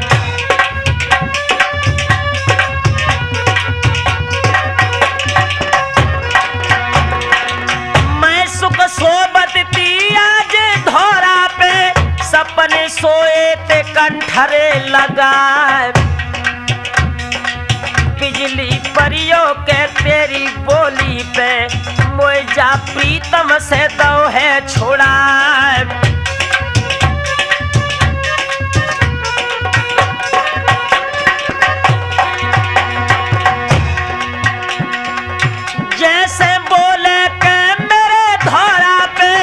मैं सुख सोबत थी आज धोरा पे सपने सोए ते घरे लगाए। बिजली परियो के तेरी बोली पे मोए जा प्रीतम से दो है छोड़ाए। जैसे बोले के मेरे धौरा पे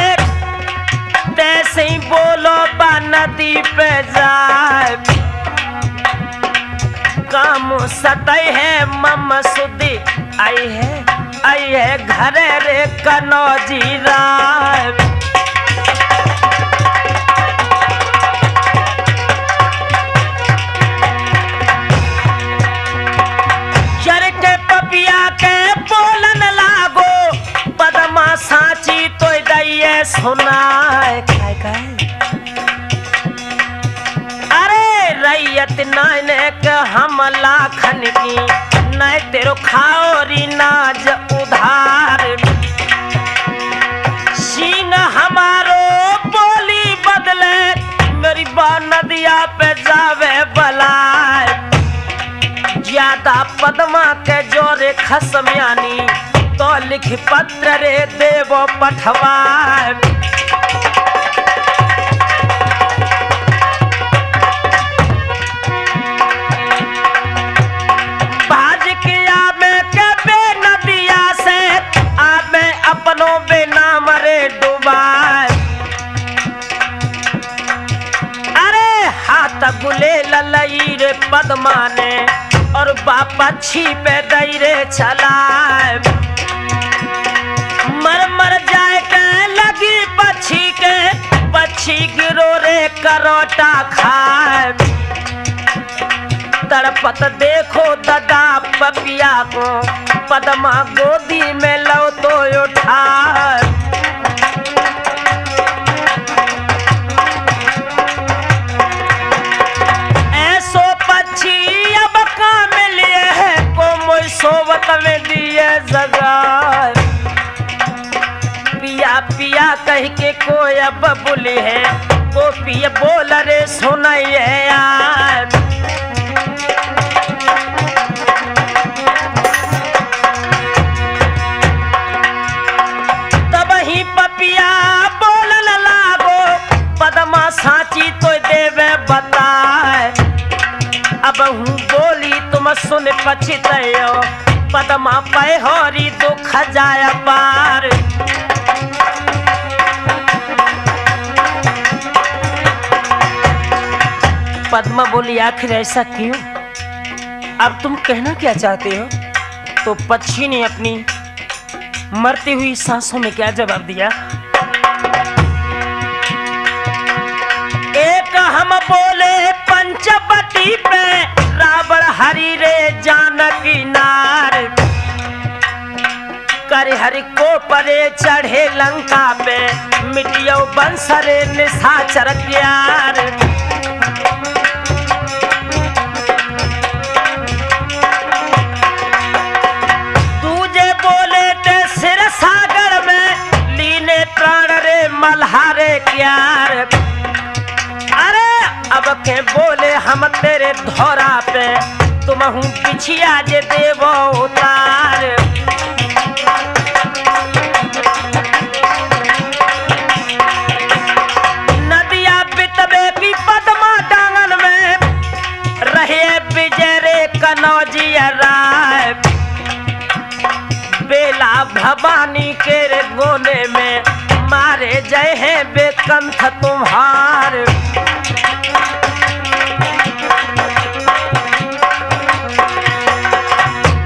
तैसे ही बोलो बा नदी पे जाए। काम सतई है मम सुदी आई है घरे रे कनौजी राय। चर के पपिया के बोलन लागो पदमा साची तो दैये सुनाए। रैयत नाने के हम लाखन की नहीं तेरो खाओरी नाज उधार। सीन हमारो बोली बदले मेरी बा नदिया पे जावे बलाए। ज्यादा पदमा के जोरे खसम्यानी तो लिख पत्र रे देवो पठवाए। अपनों बिना मरे डुबाए। अरे हाथ गुले ललई रे पद्मा ने और बापा पे दई रे चलाए। मर मर जाए के लगी पक्षी के पक्षी गिरो रे करोटा खाए। तड़पत देखो दादा पपिया को पद्मा गोदी में लो तो उठा। ऐसो पक्षी अब कहाँ मिले है को मोई सोवत में दिए जगह। पिया पिया कह के कोई अब बोले है को पिया बोल रे सुनाइए यार। पपिया बोलन लागो पद्मा साची तो देवे बताए। अब हूँ बोली तुम सुन पछितयो पद्मा पे होरी दुख जाया पार। पद्मा बोली आखिर ऐसा क्यों? अब तुम कहना क्या चाहते हो? तो पक्षी ने अपनी मरती हुई सांसों में क्या जवाब दिया? एक हम बोले पंचवटी पे रावण हरि रे जानकी नार। कर हरि को परे चढ़े लंका पे मिटियो बंसरे निशाचर प्यार। सागर में लीने प्राण रे मल्हारे क्यार। अरे अब के बोले हम तेरे धौरा पे तुम हूँ पिछिया जे देवो उतार। नदिया बितबे की पद्मा डांगन में रहे विजय रे कनौजी राय। बेला भवानी के रे गोने में मारे जय है बेकंठ तुम्हार।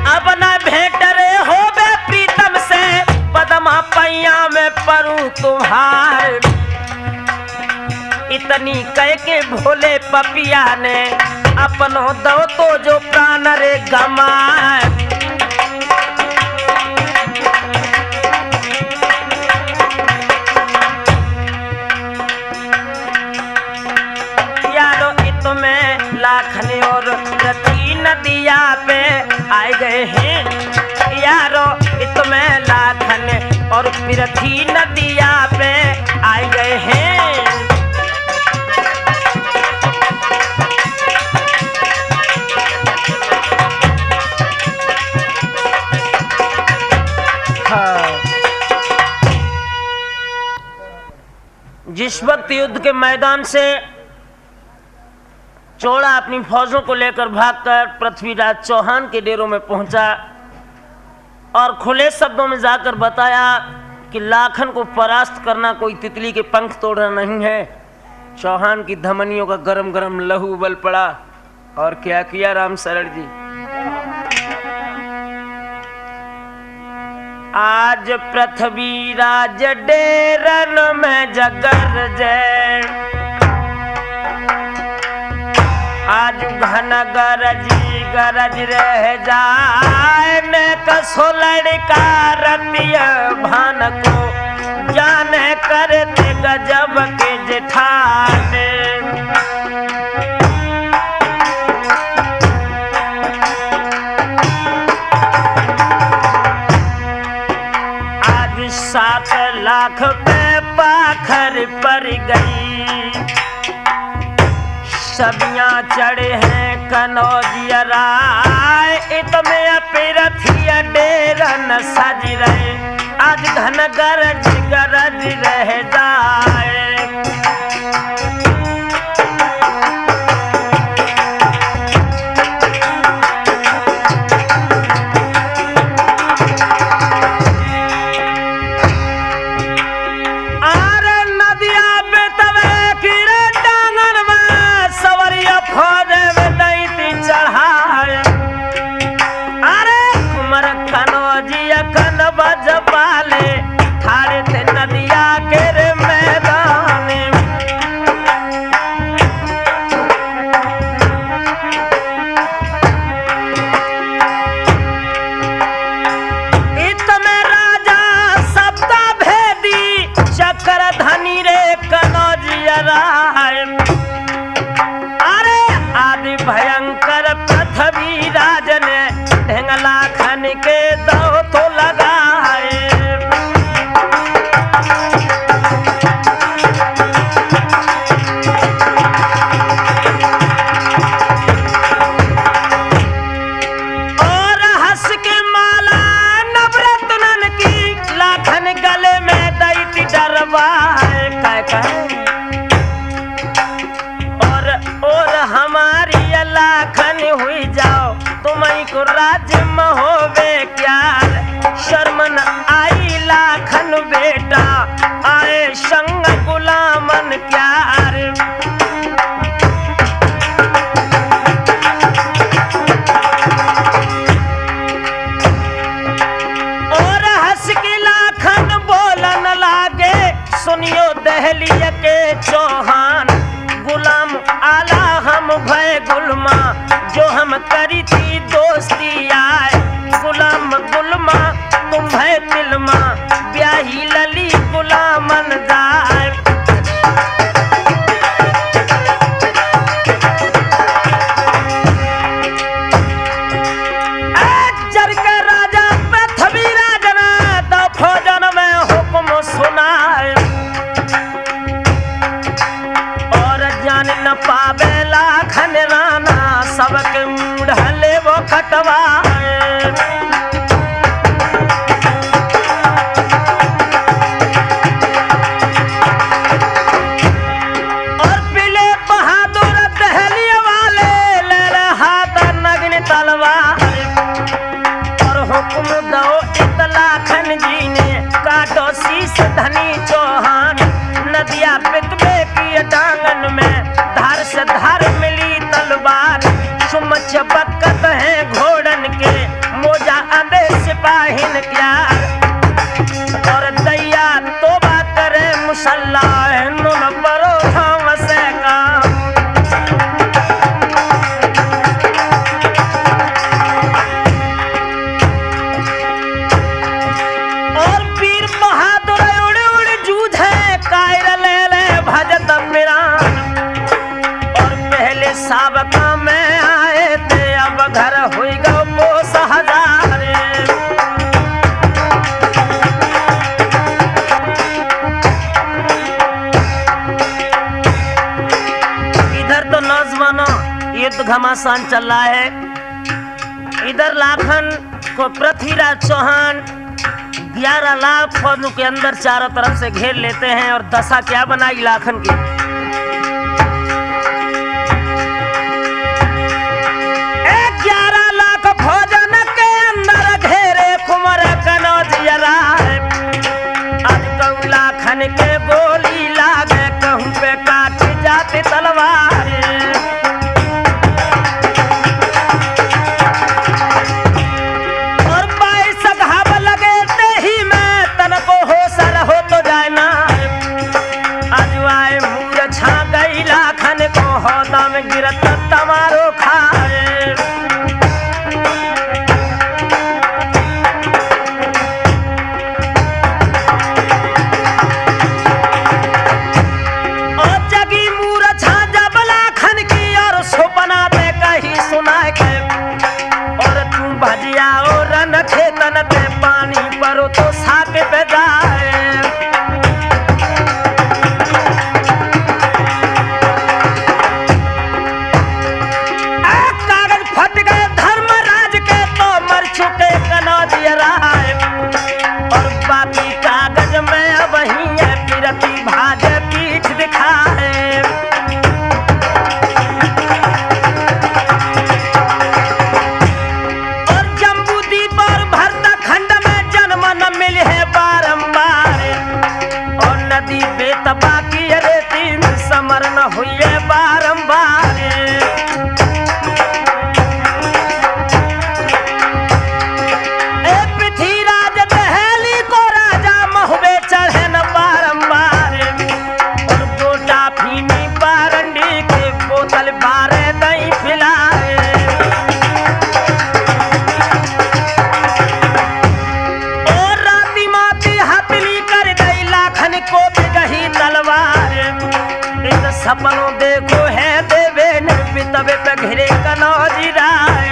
अब न भेंट रे हो बे प्रीतम से पद्मा पैया में परूं तुम्हार। इतनी कह के भोले पपिया ने अपनो दो तो जो प्राण रे गमाए। लाखन और रती नदिया पे आए गए हैं यारो। इतमें लाखन और पिरथी नदिया पे आए गए हैं। जिस वक्त युद्ध के मैदान से चोड़ा अपनी फौजों को लेकर भागकर पृथ्वीराज चौहान के डेरों में पहुंचा और खुले शब्दों में जाकर बताया कि लाखन को परास्त करना कोई तितली के पंख तोड़ना नहीं है। चौहान की धमनियों का गरम गरम लहू उबल पड़ा और क्या किया राम शरण जी। आज पृथ्वीराज डेरन में जगर जय, आज घन गरजी गरज रह जाए न कसो लड़का रतिया भान को जाने करते गजब के जेठाने। आज 7 लाख पे पाखर पर गई, सबियां चढ़े हैं कनौजिया राय, इतमें पिरथिया डेरन सज रहे, आज घन गरज गरज रह जाए। भयंकर पृथ्वीराज ने ढेंगला खन के दो तो लगाए। और हंस के माला नवरत्नन की लाखन गले में दैती डरवाए कह और हमारी लाखन हुई जाओ तुम्हीं को राज्य में होवे क्या, शर्म न आई लाखन बेटा आए संग गुलामन क्या। और हंस के लाखन बोलन लागे, सुनियो दहलिया के चौहान, गुलाम आला हम भय गुलमा जो हम करी थी दोस्ती आए, गुलाम गुलमा तुम भय तिलमा ब्याही लली गुलामन जाए। जर के राजा पृथ्वीराज ने तो फौजन में हुक्म सुनाए, न पावे लाखन राना सबके मुढ़ले वो कटवाए। और पीले बहादुर दहलिया वाले ले रहा था नग्न तलवार, और हुक्म दो इत लाखन जी ने काटो शीश धनी चौहान, नदिया पितबे की डांगन में धार से धार मिली तलवार, सुमच बकत है घोड़न के मोजा अंधे सिपाहिन क्या। और दैया तोबा करे मुसल्ला नुन परो हम से काम। और वीर बहादुर उड़ उड़ जूझे कायर ले ले भजत पिरान, साबका में आए थे अब घर हुई गो पोस हजारे। इधर तो नौजवानों युद्ध घमासान चल रहा है, इधर लाखन को पृथ्वीराज चौहान 11 लाख फौजों के अंदर चारों तरफ से घेर लेते हैं और दशा क्या बनाई लाखन की। 11 लाख फौजन के अंदर घेरे कुंवर कनौजिया राय। आज कहूँ लाखन के गोली लागे, कहूँ पे काट जाती तलवार। गिरत तमारो खाए और जगी मूर्छा जब लाखन की और सुपना पे कही सुनाए के। और तू भजिया और रन खेतन पे पानी पर तो साक पे जाए। और बाकी कागज में अब ही है पीरती भाज पीठ दिखाए। और जम्बूद्वीप और भरता खंड में जन्म न मिले है बारंबार। और नदी बेतबा की रेती में समर न हुई है बारंबार। सपनों देखो है देवे ने पितवे पे घिरे कनौजी राय।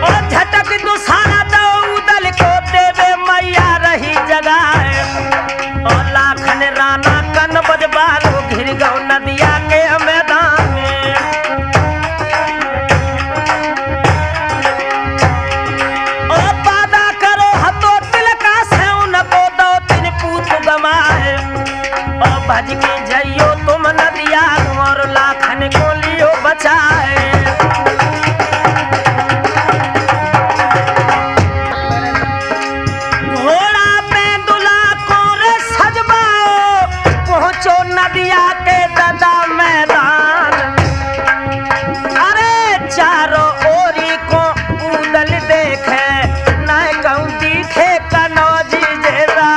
और झटक दुसारा दो उदल को देवे मैया रही जगाए। और लाखन राना कन बजबालो घिर गौ नदिया के मैदान में। और वादा करो हतो तिलका से उनको दो तीन पूत गमाए। और भज के जइयो तुम नदिया और लाखन को लियो बचाए। घोड़ा पे दुला को रे सजबाओ, पहुंचो नदिया के दादा मैदान। अरे चारों ओरी को उदल देखे, न कहूँ दिखे कनौजी जेरा।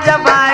जब आए